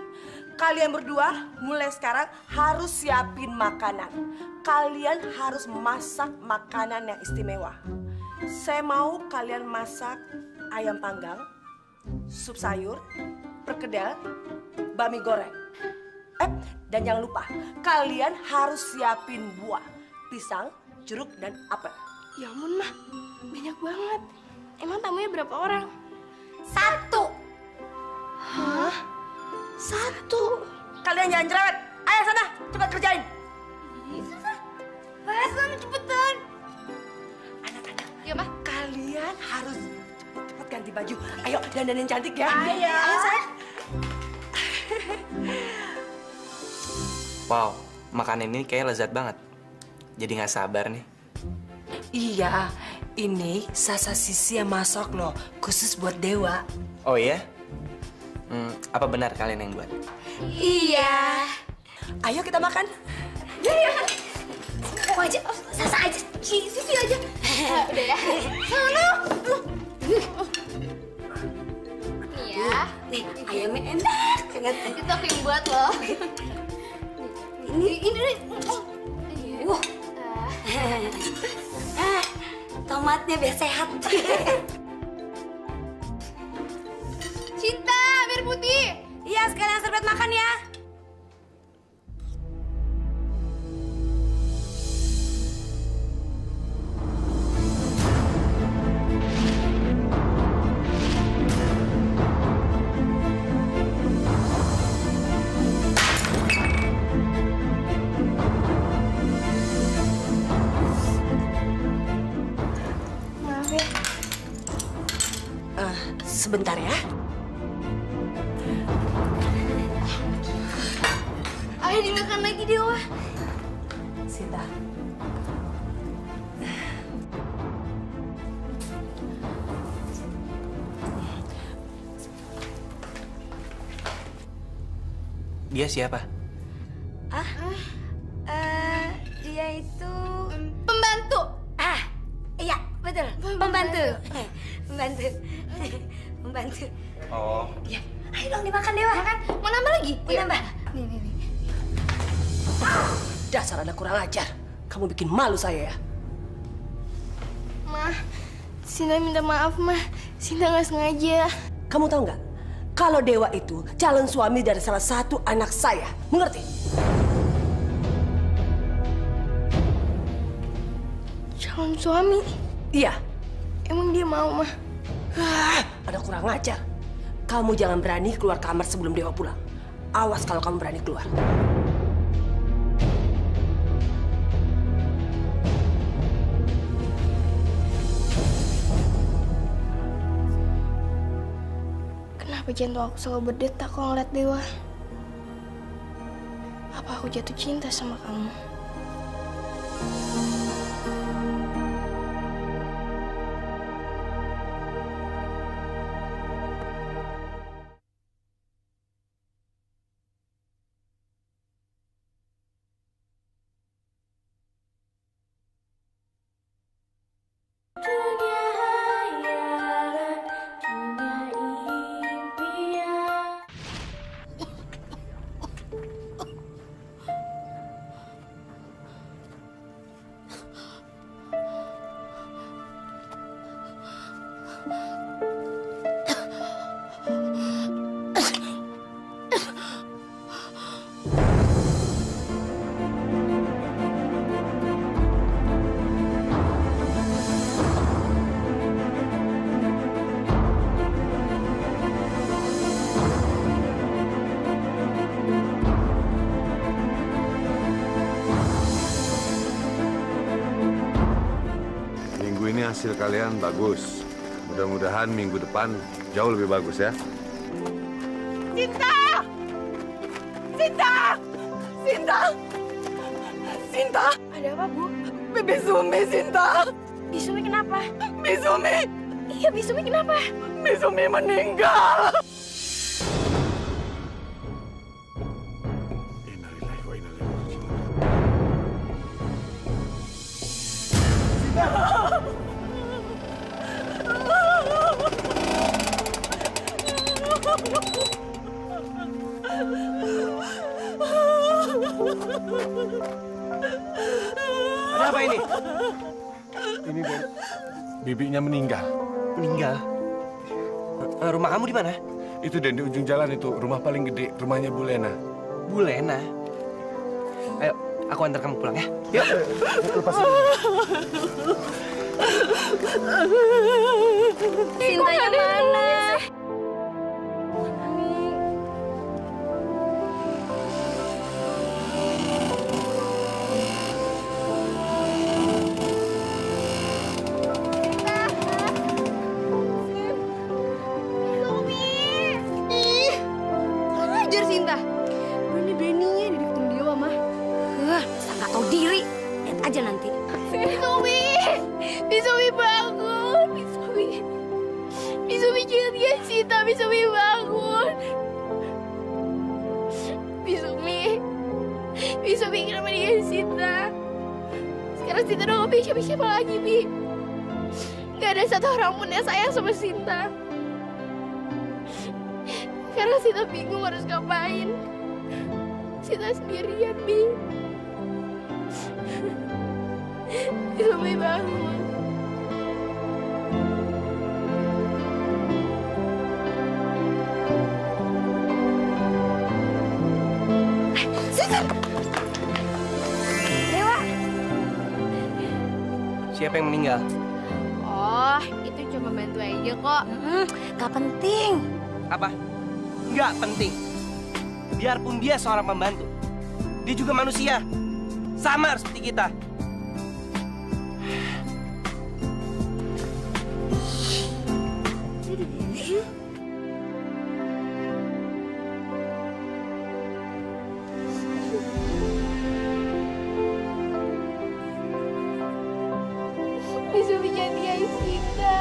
Speaker 4: Kalian berdua mulai sekarang harus siapin makanan. Kalian harus masak makanan yang istimewa. Saya mau kalian masak ayam panggang, sup sayur, perkedel, bami goreng. Dan jangan lupa, kalian harus siapin buah, pisang, jeruk, dan apel.
Speaker 6: Ya ampun, Mah. Banyak banget. Emang tamunya berapa orang?
Speaker 11: 1.
Speaker 6: Hah? 1?
Speaker 4: Kalian jangan cerewet. Ayo sana, cepat kerjain.
Speaker 11: Ayo sana cepetan.
Speaker 4: Anak-anak,
Speaker 10: Ya Mah.
Speaker 4: kalian harus cepat-cepat ganti baju. Ayo, dandanin cantik ya.
Speaker 6: Ayo.
Speaker 4: Ayo, sayang.
Speaker 8: Wow, makanan ini kayak lezat banget. Jadi nggak sabar nih.
Speaker 4: Iya, ini Sasa Sisi yang masak loh, khusus buat Dewa.
Speaker 8: Oh iya? Apa benar kalian yang buat?
Speaker 11: Iya.
Speaker 4: Ayo kita makan.
Speaker 11: Oh aja, Sasa aja, Sisi aja. Udah ya. Sana. Nih ya. Nih, ayamnya enak banget. Itu aku yang buat loh. Ini. Tomatnya biar sehat.
Speaker 10: Cinta, biar putih.
Speaker 11: Iya, sekalian serbet makan ya.
Speaker 6: Maaf ya.
Speaker 4: Sebentar ya.
Speaker 11: Ayo dimakan lagi, Dewa.
Speaker 4: Sinta.
Speaker 8: Dia siapa?
Speaker 11: Dia itu
Speaker 10: Pembantu.
Speaker 11: iya, betul. Pembantu. Pembantu.
Speaker 8: Oh.
Speaker 11: Iya. Ayo dong dimakan, Dewa. Makan. Mau nambah lagi? Mau nambah. Nih.
Speaker 4: Dasar anak kurang ajar. Kamu bikin malu saya ya.
Speaker 6: Mah, Sinta minta maaf, Mah. Sinta nggak sengaja.
Speaker 4: Kamu tahu nggak? Kalau Dewa itu calon suami dari salah satu anak saya. Mengerti?
Speaker 6: Calon suami?
Speaker 4: Iya.
Speaker 6: Emang dia mau, Mah?
Speaker 4: Ada kurang ajar. Kamu jangan berani keluar kamar sebelum Dewa pulang. Awas kalau kamu berani keluar.
Speaker 6: Kenapa jantung aku selalu berdetak kalau ngeliat Dewa? Apa aku jatuh cinta sama kamu?
Speaker 7: Hasil kalian bagus. Mudah-mudahan minggu depan jauh lebih bagus ya.
Speaker 4: Sinta! Sinta! Sinta! Sinta!
Speaker 6: Ada apa, Bu?
Speaker 4: Bibi Sumi, Sinta!
Speaker 6: Bisumi kenapa?
Speaker 12: Bisumi!
Speaker 6: Iya, Bisumi kenapa?
Speaker 12: Bisumi meninggal!
Speaker 8: Ada apa ini?
Speaker 7: Ini Den, bibinya meninggal.
Speaker 8: Meninggal? Rumah kamu di mana?
Speaker 7: Itu Den, di ujung jalan itu, rumah paling gede, rumahnya Bu Lena.
Speaker 8: Bu Lena? Ayo, aku antar kamu pulang ya. Yuk.
Speaker 7: Lepas
Speaker 6: Cintanya mana?
Speaker 11: Sinta, berani-beraninya dideketin Dewa, mah.
Speaker 6: Nggak tahu diri. Lihat aja nanti.
Speaker 1: Bisumi bangun. Bisumi jangan lihat Sinta. Bisumi bangun. Bisumi kenapa dia Sinta? Sekarang Sinta udah gak punya siapa lagi, Bi. Gak ada satu orang pun yang sayang sama Sinta. Sekarang Sinta bingung harus ngapain. Sinta sendirian, Bi. Bisumi bangun.
Speaker 6: Sinta! Dewa!
Speaker 8: Siapa yang meninggal?
Speaker 1: Oh, itu cuma bantu aja kok.
Speaker 6: Gak penting.
Speaker 8: Apa? Nggak penting. Biarpun dia seorang pembantu, dia juga manusia. Sama seperti kita.
Speaker 1: Bisumi jangan lihat Sinta.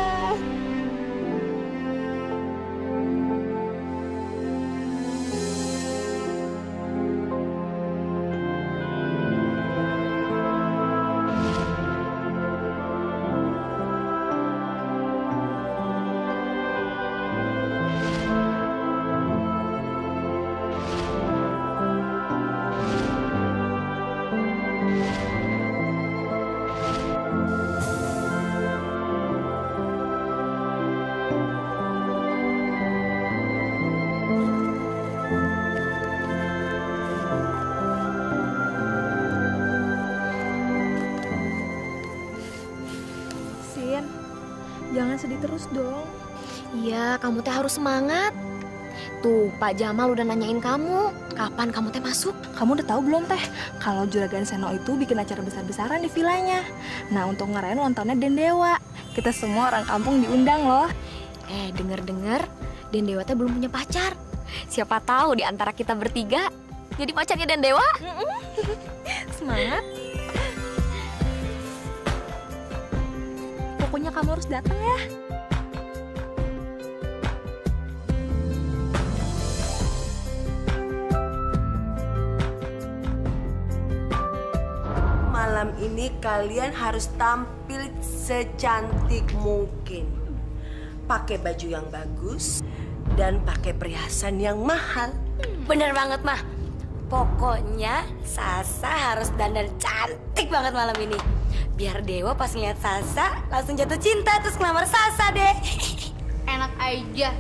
Speaker 6: Jangan sedih terus dong. Iya, kamu teh harus semangat. Tuh, Pak Jamal udah nanyain kamu, kapan kamu teh masuk?
Speaker 10: Kamu udah tahu belum teh, kalau Juragan Seno itu bikin acara besar-besaran di vilanya. Nah, untuk ngerayain ulang tahunnya Dendewa, kita semua orang kampung diundang loh.
Speaker 6: Dengar-dengar, Dendewa teh belum punya pacar. Siapa tahu di antara kita bertiga jadi pacarnya Dendewa.
Speaker 10: Semangat. Pokoknya kamu harus datang ya.
Speaker 4: Malam ini kalian harus tampil secantik mungkin. Pakai baju yang bagus dan pakai perhiasan yang mahal.
Speaker 6: Bener banget, Mah. Pokoknya Sasa harus dandan cantik banget malam ini. Biar Dewa pas ngeliat Sasa langsung jatuh cinta terus ngelamar Sasa deh.
Speaker 11: Enak aja.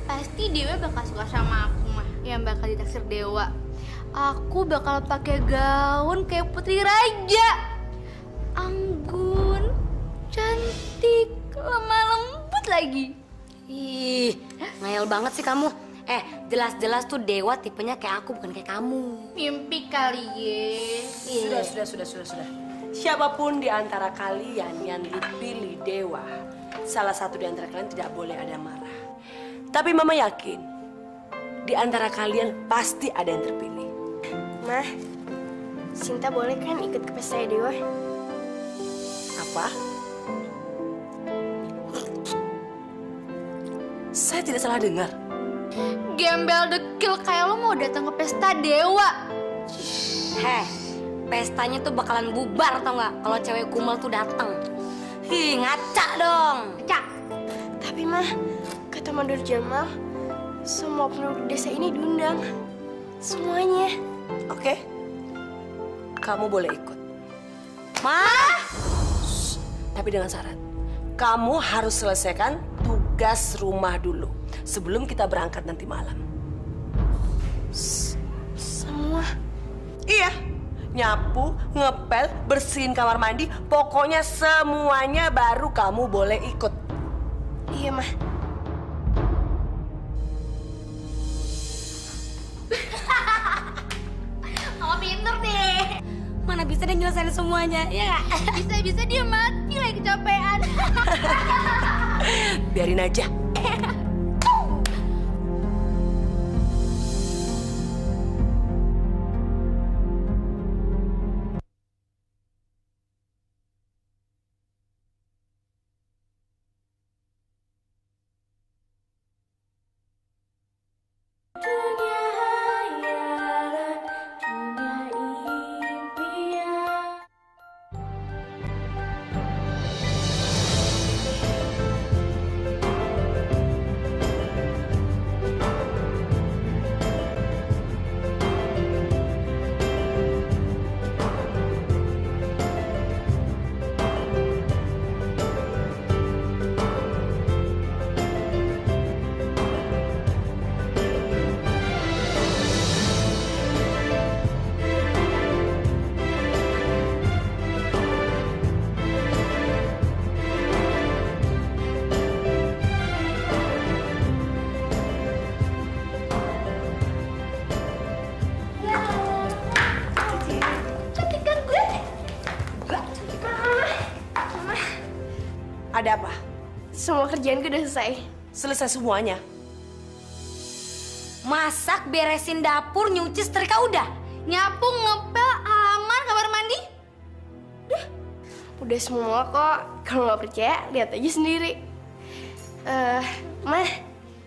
Speaker 11: Pasti Dewa bakal suka sama aku, mah. Yang bakal ditaksir Dewa. Aku bakal pakai gaun kayak putri raja. Anggun, cantik, lemah lembut lagi.
Speaker 6: Ih, ngayal banget sih kamu. Jelas-jelas tuh Dewa tipenya kayak aku, bukan kayak kamu.
Speaker 11: Mimpi kali ye.
Speaker 4: Sudah. Siapapun di antara kalian yang dipilih Dewa, salah satu di antara kalian tidak boleh ada marah. Tapi Mama yakin, di antara kalian pasti ada yang terpilih.
Speaker 6: Mah, Sinta boleh kan ikut ke pesta Dewa?
Speaker 4: Apa? Saya tidak salah dengar.
Speaker 11: Gembel dekil kayak lo mau datang ke pesta dewa.
Speaker 3: Heh, pestanya tuh bakalan bubar tau nggak kalau cewek kumal tuh datang. Hi, ngaca dong.
Speaker 11: Cak.
Speaker 6: Tapi mah, kata Mandor Jamal, semua penduduk desa ini diundang. Semuanya.
Speaker 4: Oke? Kamu boleh ikut. Tapi dengan syarat. Kamu harus selesaikan tugas rumah dulu sebelum kita berangkat nanti malam.
Speaker 6: Semua?
Speaker 4: Iya. Nyapu, ngepel, bersihin kamar mandi, pokoknya semuanya baru kamu boleh ikut.
Speaker 6: Iya, Mah.
Speaker 11: Oh, pinter deh.
Speaker 3: Mana bisa dia nyelesain semuanya, ya nggak?
Speaker 11: Bisa-bisa dia mati lagi kecapean.
Speaker 4: Biarin aja. Ada apa?
Speaker 6: Semua kerjaanku udah selesai.
Speaker 4: Selesai semuanya?
Speaker 3: Masak, beresin dapur, nyuci, setrika udah. Nyapu, ngepel, halaman, kamar mandi.
Speaker 6: Udah semua kok. Kalau nggak percaya, lihat aja sendiri. Mah,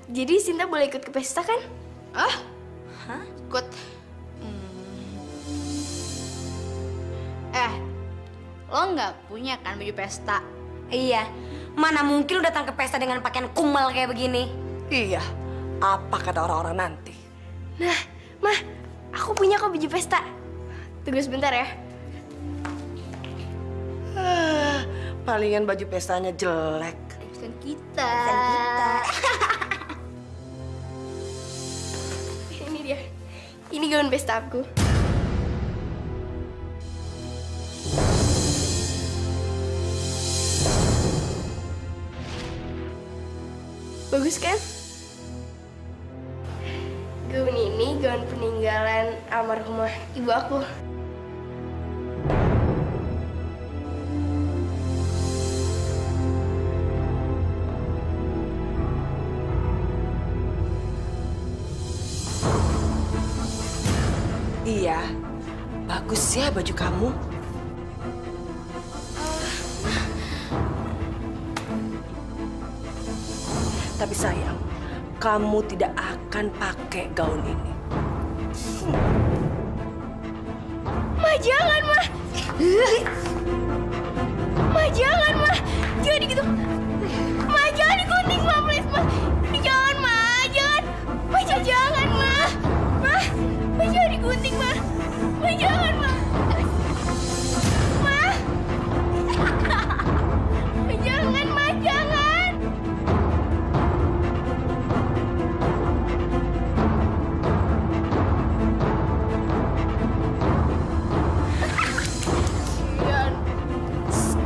Speaker 6: jadi Sinta boleh ikut ke pesta kan?
Speaker 11: Hah? Ikut? Lo nggak punya kan baju pesta?
Speaker 3: Iya, mana mungkin lu datang ke pesta dengan pakaian kumal kayak begini?
Speaker 4: Iya, apa kata orang-orang nanti?
Speaker 6: Nah, Mah, aku punya kok baju pesta. Tunggu sebentar ya.
Speaker 4: Palingan baju pestanya jelek.
Speaker 11: Bukan kita.
Speaker 6: Ini dia. Ini gaun pesta aku. Bagus kan? Gaun ini gaun peninggalan almarhumah ibu aku.
Speaker 4: Iya, bagus ya baju kamu. Tapi sayang, kamu tidak akan pakai gaun ini.
Speaker 6: Ma, jangan, Ma. Ma, jangan, Ma. Jangan gitu. Ma, jangan digunting, Ma, please, Ma. Jangan, Ma. Jangan. Ma, jangan, Ma. Ma, jangan digunting, Ma. Ma, jangan, Ma. Ma. Ma, jangan, Ma. Jangan.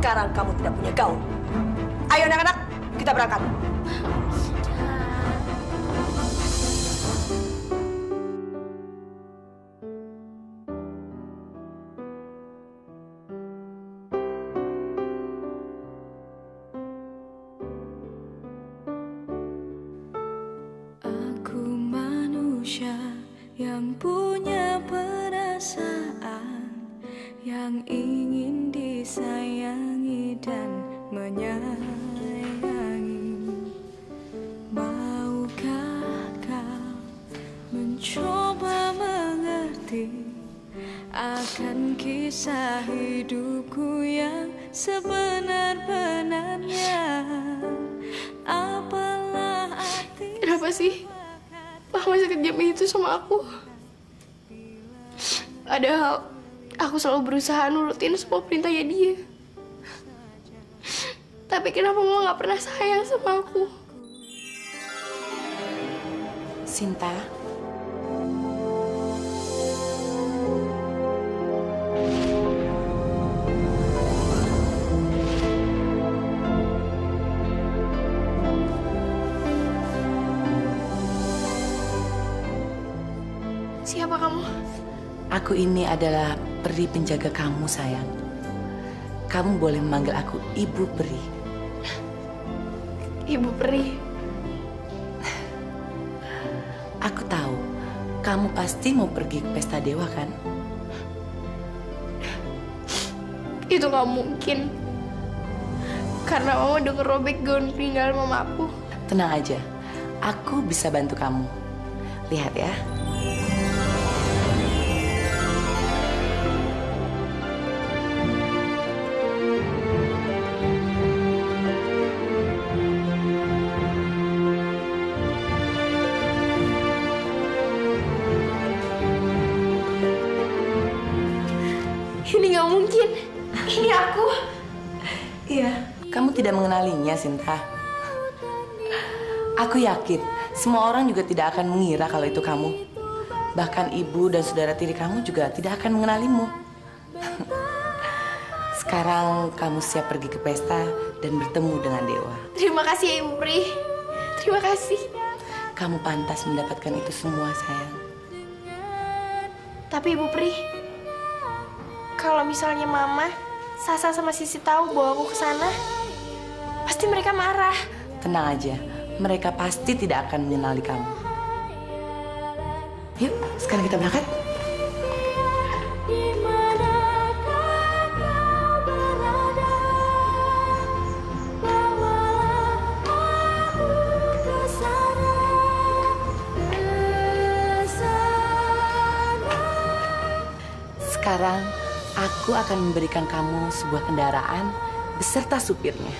Speaker 4: Sekarang kamu tidak punya gaun. Ayo anak-anak, kita berangkat.
Speaker 13: Aku manusia yang punya perasaan, yang ingin disayangi dan menyayangi. Mau mencoba mengerti akan kisah hidupku yang sebenar-benarnya. Apalah arti.
Speaker 10: Kenapa sih Mama sekejam itu sama aku? Padahal aku selalu berusaha nurutin semua perintahnya dia. Tapi kenapa Mama gak pernah sayang sama aku?
Speaker 14: Sinta,
Speaker 10: siapa kamu?
Speaker 14: aku ini adalah peri penjaga kamu, sayang. Kamu boleh memanggil aku Ibu Peri.
Speaker 10: Ibu Peri.
Speaker 14: Aku tahu, kamu pasti mau pergi ke pesta dewa, kan?
Speaker 10: Itu gak mungkin. Karena Mama udah ngerobek gaun peninggalan Mama aku.
Speaker 14: Tenang aja, aku bisa bantu kamu. Lihat ya.
Speaker 10: Ini gak mungkin. Ini aku.
Speaker 14: Iya. Kamu tidak mengenalinya, Sinta. Aku yakin semua orang juga tidak akan mengira kalau itu kamu. Bahkan ibu dan saudara tiri kamu juga tidak akan mengenalimu. Sekarang kamu siap pergi ke pesta dan bertemu dengan dewa.
Speaker 10: Terima kasih ya Ibu Pri. Terima kasih.
Speaker 14: Kamu pantas mendapatkan itu semua, sayang.
Speaker 10: Tapi Ibu Pri, kalau misalnya Mama, Sasa sama Sisi tahu bawa aku ke sana, pasti mereka marah.
Speaker 14: Tenang aja, mereka pasti tidak akan mengenali kamu. Yuk, sekarang kita berangkat. Sekarang, aku akan memberikan kamu sebuah kendaraan beserta supirnya.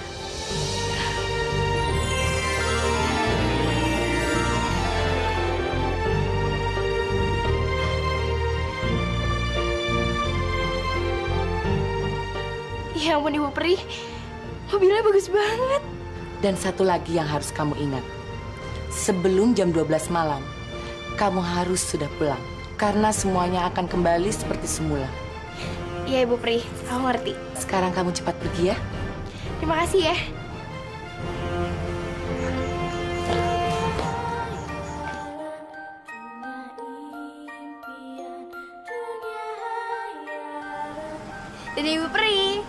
Speaker 10: Ya ampun Ibu Peri, mobilnya bagus banget.
Speaker 14: Dan satu lagi yang harus kamu ingat. Sebelum jam 12 malam, kamu harus sudah pulang. Karena semuanya akan kembali seperti semula.
Speaker 10: Iya Ibu Pri, aku ngerti.
Speaker 14: Sekarang kamu cepat pergi ya.
Speaker 10: Terima kasih ya. Dadah Ibu Pri.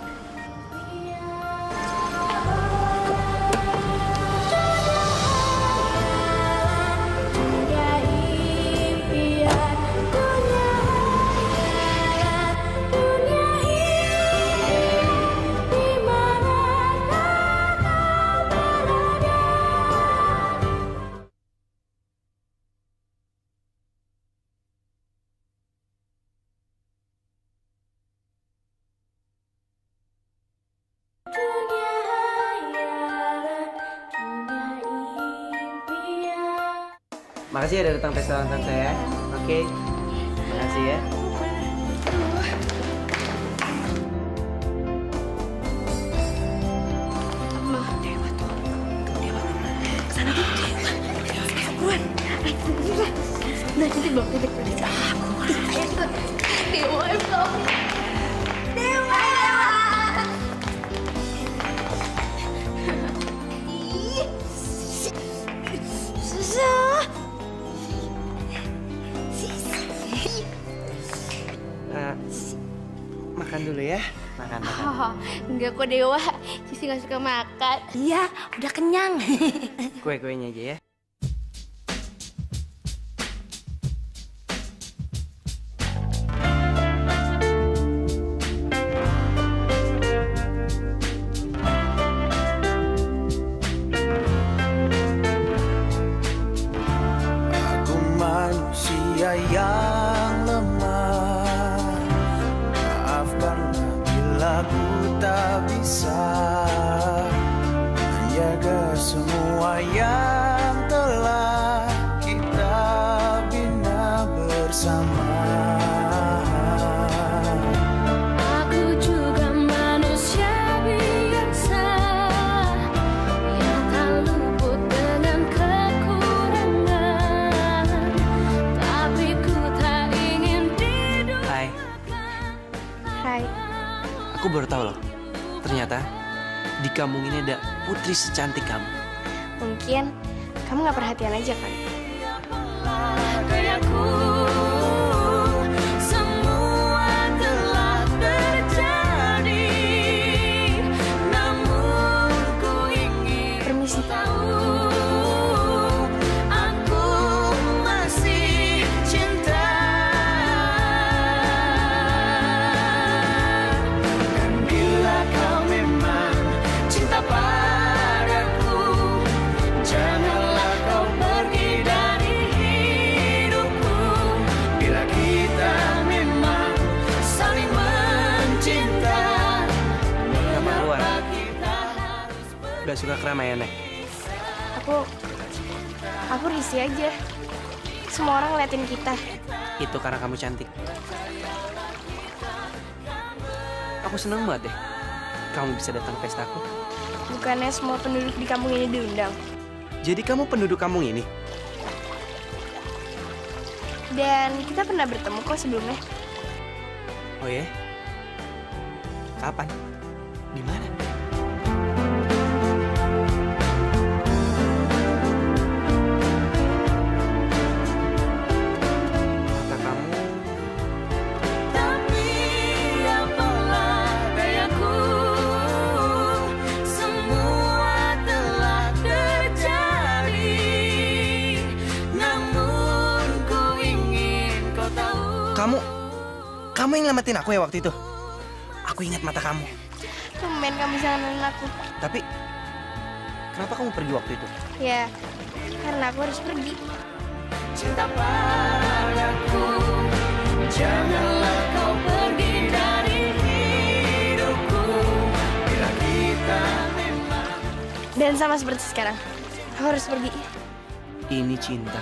Speaker 8: Makasih ya udah datang pesta ulang tahun saya. Oke. Makasih ya.
Speaker 10: Nah, nanti bawa titik pada Dewa, Dewa.
Speaker 1: Susah.
Speaker 8: Makan dulu ya. Makan.
Speaker 11: Oh, enggak kok Dewa, Sisi nggak suka makan.
Speaker 4: Iya, udah kenyang.
Speaker 8: Kue-kuenya aja ya.
Speaker 15: Aku manusia ada yang lemah. Maafkanlah bila ku tak bisa menjaga semua yang telah kita bina bersama.
Speaker 13: Aku juga manusia biasa yang tak luput dengan kekurangan, tapi ku tak ingin diduga.
Speaker 8: Hai.
Speaker 6: Hai.
Speaker 8: Aku baru tahu loh. Ternyata di kampung ini ada putri secantik kamu.
Speaker 6: Mungkin kamu nggak perhatian aja kan?
Speaker 13: Gayaku, semua telah terjadi, namun ku ingin
Speaker 6: Permisi.
Speaker 13: tahu, aku masih cinta.
Speaker 15: Dan bila kau memang cinta padaku, janganlah kau pergi dari hidupku. Bila kita memang saling mencinta, mengapa kita harus
Speaker 8: Gak suka keramaian ya?
Speaker 6: Aku risih aja. Semua orang ngeliatin kita.
Speaker 8: Itu karena kamu cantik. Aku seneng banget deh kamu bisa datang ke pestaku.
Speaker 6: Bukannya semua penduduk di kampung ini diundang.
Speaker 8: Jadi kamu penduduk kampung ini?
Speaker 6: Dan kita pernah bertemu kok sebelumnya.
Speaker 8: Oh ya? Kapan? Di mana? Mata kamu
Speaker 13: Tapi apalah gayaku, semua telah terjadi, namun ku ingin kau tahu.
Speaker 8: Kamu yang nyelamatin aku ya waktu itu? Aku ingat mata kamu.
Speaker 6: Tumben kamu bisa ngenalin aku.
Speaker 8: Tapi kenapa kamu pergi waktu itu?
Speaker 6: Ya, karena aku harus pergi.
Speaker 15: cinta padaku, janganlah kau pergi dari hidupku. Bila kita memang
Speaker 6: Dan sama seperti sekarang, aku harus pergi.
Speaker 8: Ini cinta.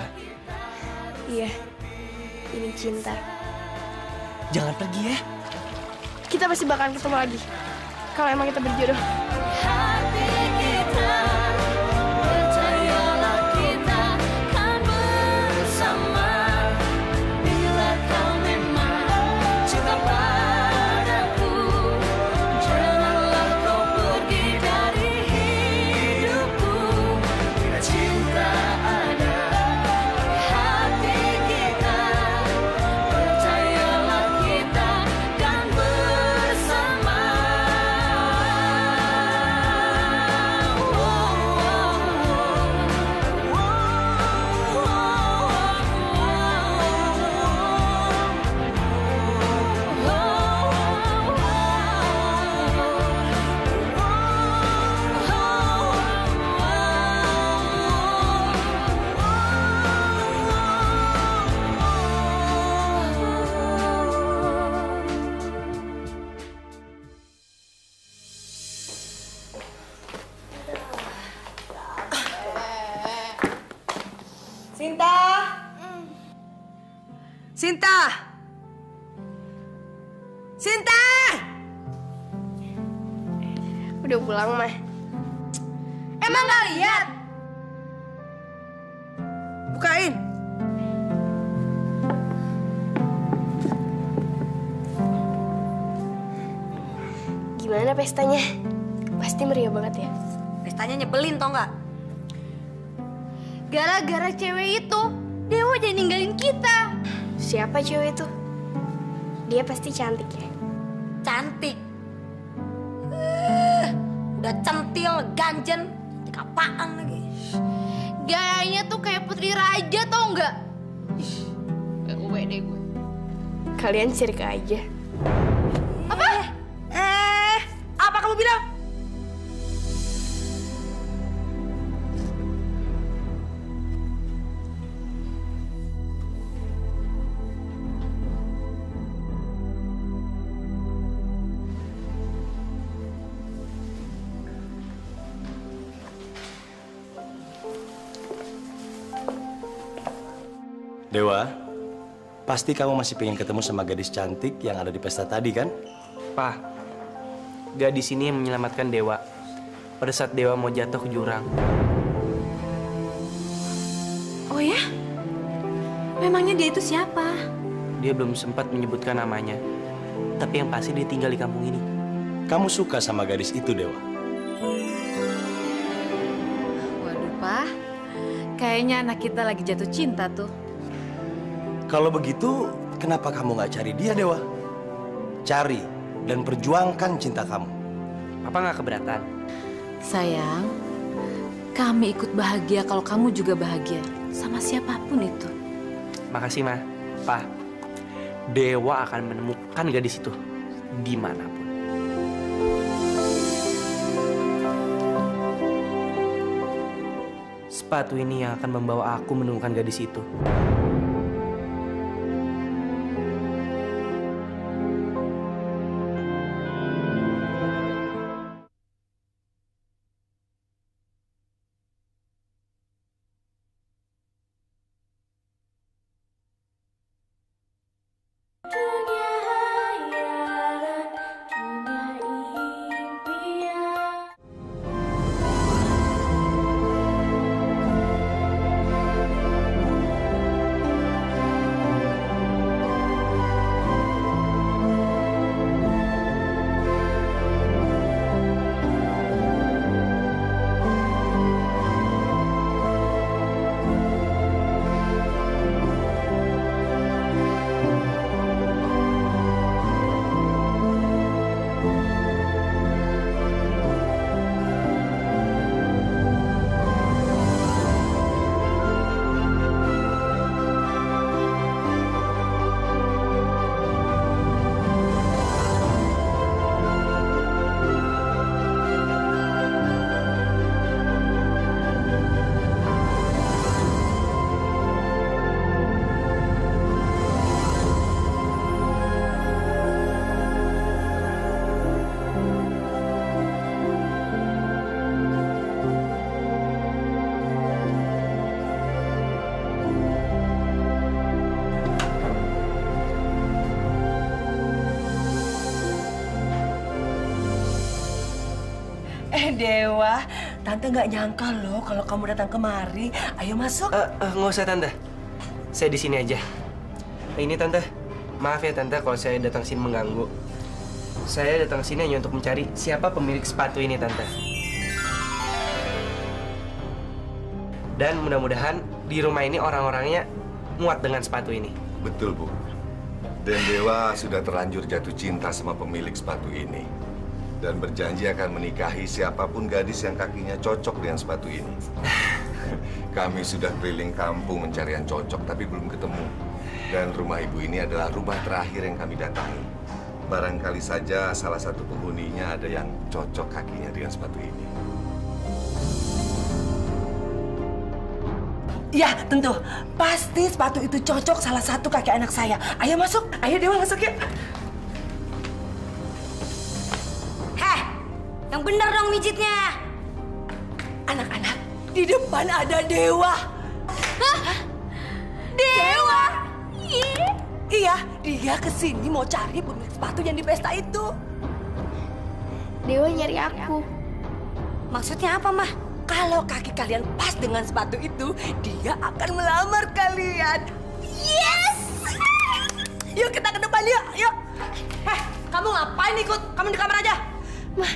Speaker 6: Iya, ini cinta.
Speaker 8: Jangan pergi ya.
Speaker 6: Kita pasti bakalan ketemu lagi. Kalau emang kita berjodoh.
Speaker 13: Hati kita, percayalah kita kan bersama. Bila kau memang cinta padaku, janganlah kau pergi dari hidupku.
Speaker 15: bila cinta ada,
Speaker 13: Hati kita, percayalah kita kan bersama.
Speaker 4: Sinta! Sinta! Sinta!
Speaker 6: Udah pulang, mah.
Speaker 4: Emang gak lihat? Bukain.
Speaker 6: Gimana pestanya? Pasti meriah banget ya.
Speaker 4: Pestanya nyebelin tau nggak?
Speaker 11: Gara-gara cewek itu, Dewa jadi ninggalin kita.
Speaker 6: Siapa cewek itu? Dia pasti cantik ya.
Speaker 4: Cantik. Udah centil, ganjen, apaan lagi?
Speaker 11: Gayanya tuh kayak putri raja, tau nggak? Gak gue deh gue.
Speaker 6: Kalian sirik aja.
Speaker 11: Apa?
Speaker 4: Apa kamu bilang?
Speaker 16: Dewa, pasti kamu masih pengen ketemu sama gadis cantik yang ada di pesta tadi kan?
Speaker 8: Pa, gadis ini yang menyelamatkan Dewa pada saat Dewa mau jatuh ke jurang.
Speaker 10: Oh ya? Memangnya dia itu siapa?
Speaker 8: Dia belum sempat menyebutkan namanya, tapi yang pasti dia tinggal di kampung ini.
Speaker 16: Kamu suka sama gadis itu, Dewa?
Speaker 3: Waduh, Pak. Kayaknya anak kita lagi jatuh cinta tuh.
Speaker 16: Kalau begitu, kenapa kamu nggak cari dia, Dewa? Cari dan perjuangkan cinta kamu.
Speaker 8: Apa nggak keberatan?
Speaker 3: Sayang, kami ikut bahagia kalau kamu juga bahagia sama siapapun itu.
Speaker 8: Makasih, Ma. Pa, Dewa akan menemukan gadis itu dimanapun. Sepatu ini yang akan membawa aku menemukan gadis itu.
Speaker 4: Dewa, Tante nggak nyangka loh kalau kamu datang kemari. Ayo masuk.
Speaker 8: Nggak usah, Tante. Saya di sini aja. Ini, Tante. Maaf ya, Tante, kalau saya datang sini mengganggu. Saya datang sini hanya untuk mencari siapa pemilik sepatu ini, Tante. Dan mudah-mudahan di rumah ini orang-orangnya muat dengan sepatu ini.
Speaker 7: Betul, Bu. Dan Dewa sudah terlanjur jatuh cinta sama pemilik sepatu ini. Dan berjanji akan menikahi siapapun gadis yang kakinya cocok dengan sepatu ini. Kami sudah keliling kampung mencari yang cocok, tapi belum ketemu. Dan rumah ibu ini adalah rumah terakhir yang kami datangi. Barangkali saja salah satu penghuninya ada yang cocok kakinya dengan sepatu ini.
Speaker 4: Ya, tentu. Pasti sepatu itu cocok salah satu kaki anak saya. Ayo masuk. Ayo Dewa masuk yuk.
Speaker 1: Yang benar dong mijitnya.
Speaker 4: Anak-anak, di depan ada Dewa.
Speaker 1: Hah? Dewa?
Speaker 4: Iya, dia kesini mau cari pemilik sepatu yang di pesta itu.
Speaker 6: Dewa nyari aku.
Speaker 4: Maksudnya apa, Mah? Kalau kaki kalian pas dengan sepatu itu, dia akan melamar kalian.
Speaker 1: Yes!
Speaker 4: Yuk kita ke depan yuk, yuk. Kamu ngapain ikut? Kamu di kamar aja.
Speaker 6: Mah,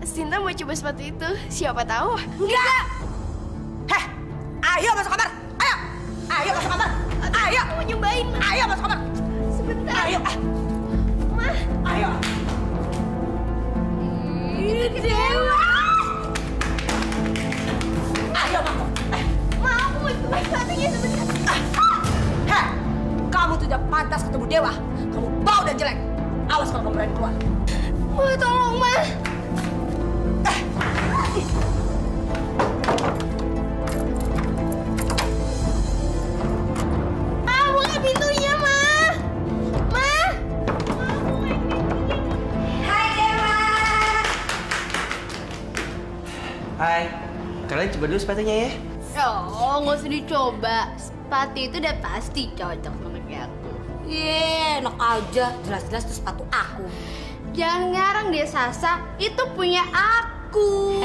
Speaker 6: Sinta mau coba sepatu itu. Siapa tahu?
Speaker 4: Enggak. Ayo masuk kamar. Ayo. Ayo masuk kamar. Ayo.
Speaker 6: Mau nyobain, Ma.
Speaker 4: Ayo masuk kamar.
Speaker 6: Sebentar.
Speaker 4: Ayo.
Speaker 6: Ma.
Speaker 4: Ayo.
Speaker 1: Dewa!
Speaker 4: Ayo masuk.
Speaker 1: Ma, aku mau coba sepatunya sebentar.
Speaker 4: Kamu tidak pantas ketemu Dewa. Kamu bau dan jelek. Awas kalau kamu berani keluar.
Speaker 6: Ma, tolong, Ma.
Speaker 1: Buka pintunya, Ma. Ma. Hai, Dewa.
Speaker 8: Hai, kalian coba dulu sepatunya ya.
Speaker 11: Oh, nggak usah dicoba. sepatu itu udah pasti cocok sama kayak aku.
Speaker 3: Enak aja, jelas-jelas itu sepatu aku.
Speaker 11: Jangan ngarang deh, Sasa. Itu punya aku.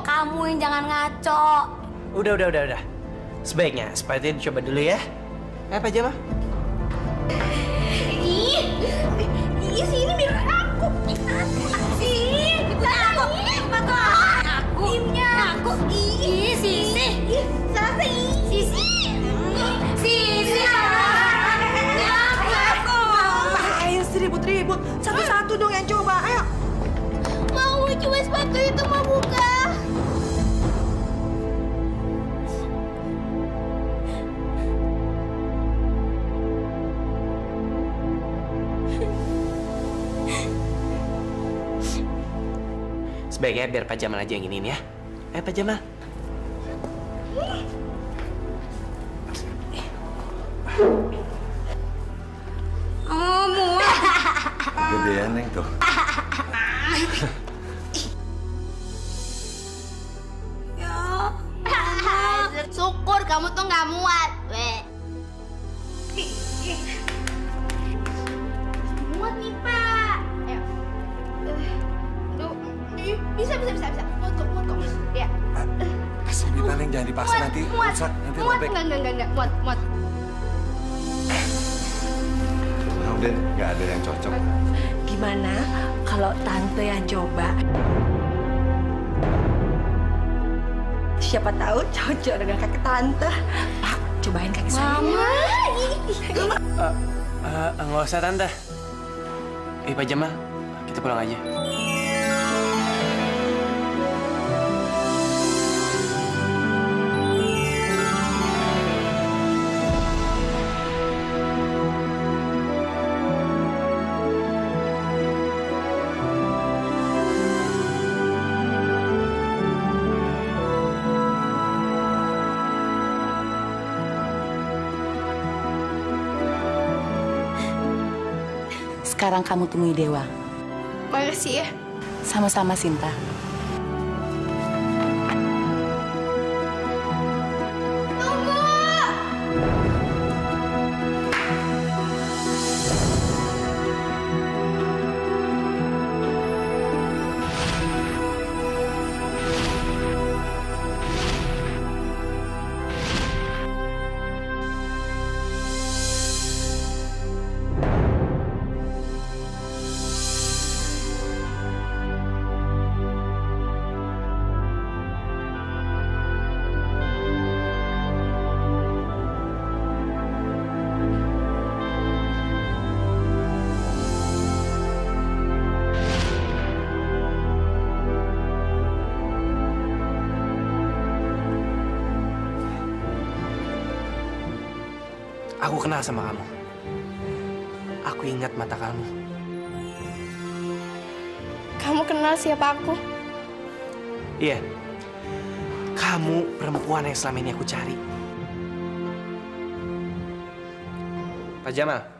Speaker 3: Kamu yang jangan ngaco.
Speaker 8: Udah. Sebaiknya sepatunya dicoba dulu ya. Apa aja, Mah?
Speaker 11: Ih, sini biar aku. Ih, sepatu aku. Timnya aku. Ih, Sisi. Sasa, Sisi.
Speaker 4: Ngapain sih ribut-ribut? Satu-satu dong yang coba, ayo.
Speaker 11: Mau cuma sepatu itu mau buka.
Speaker 8: Sebaiknya biar Pak Jamal aja yang iniin ya. Pak Jamal.
Speaker 7: Gedean, Neng, tuh.
Speaker 11: Syukur kamu tuh nggak muat, weh. Muat nih, Pak. Ayo. Tuh, bisa. Muat kok. Ya.
Speaker 7: Kasih kita, Neng, jangan dipaksa nanti rusak, nanti robek.
Speaker 11: Enggak, muat.
Speaker 7: Udah, nggak ada yang cocok.
Speaker 4: Gimana kalau tante yang coba? Siapa tahu cocok dengan kaki tante. Pak, cobain kaki saya.
Speaker 8: Nggak usah, Tante. Pak Jamal, kita pulang aja.
Speaker 14: Sekarang kamu temui Dewa.
Speaker 6: Makasih ya.
Speaker 14: Sama-sama, Sinta.
Speaker 8: Aku kenal sama kamu. Aku ingat mata kamu.
Speaker 6: Kamu kenal siapa aku?
Speaker 8: Iya. Kamu perempuan yang selama ini aku cari. Pak Jamal.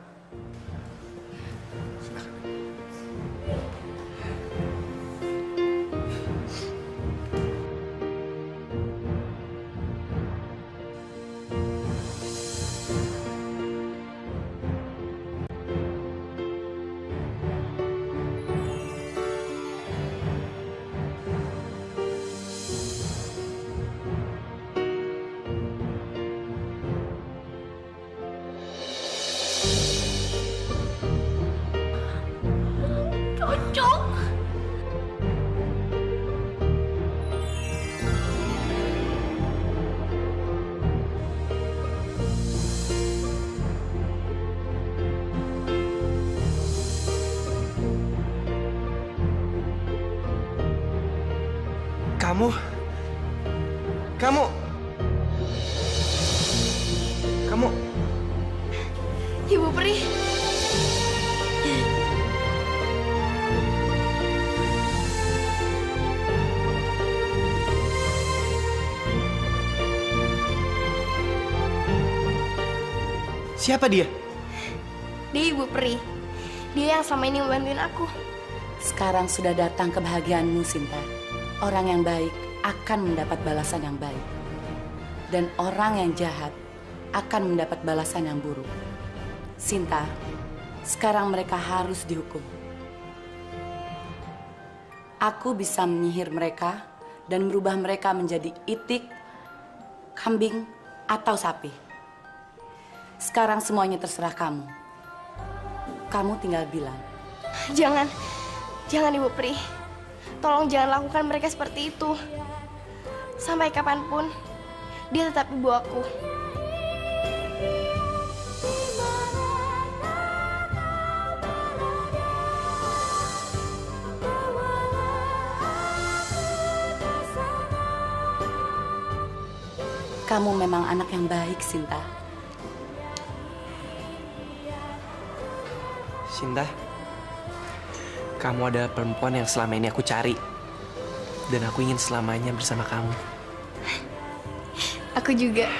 Speaker 8: Kamu.
Speaker 6: Ibu Pri.
Speaker 8: Siapa dia?
Speaker 6: Dia Ibu Pri. Dia yang selama ini membantuin aku.
Speaker 14: Sekarang sudah datang kebahagiaanmu, Sinta. Orang yang baik akan mendapat balasan yang baik. Dan orang yang jahat akan mendapat balasan yang buruk. Sinta, sekarang mereka harus dihukum. Aku bisa menyihir mereka dan merubah mereka menjadi itik, kambing, atau sapi. Sekarang semuanya terserah kamu. Kamu tinggal bilang.
Speaker 6: Jangan Ibu Pri. Tolong jangan lakukan mereka seperti itu. Sampai kapanpun, dia tetap ibu aku.
Speaker 14: Kamu memang anak yang baik, Sinta.
Speaker 8: Sinta, kamu adalah perempuan yang selama ini aku cari. Dan aku ingin selamanya bersama kamu.
Speaker 6: Aku juga.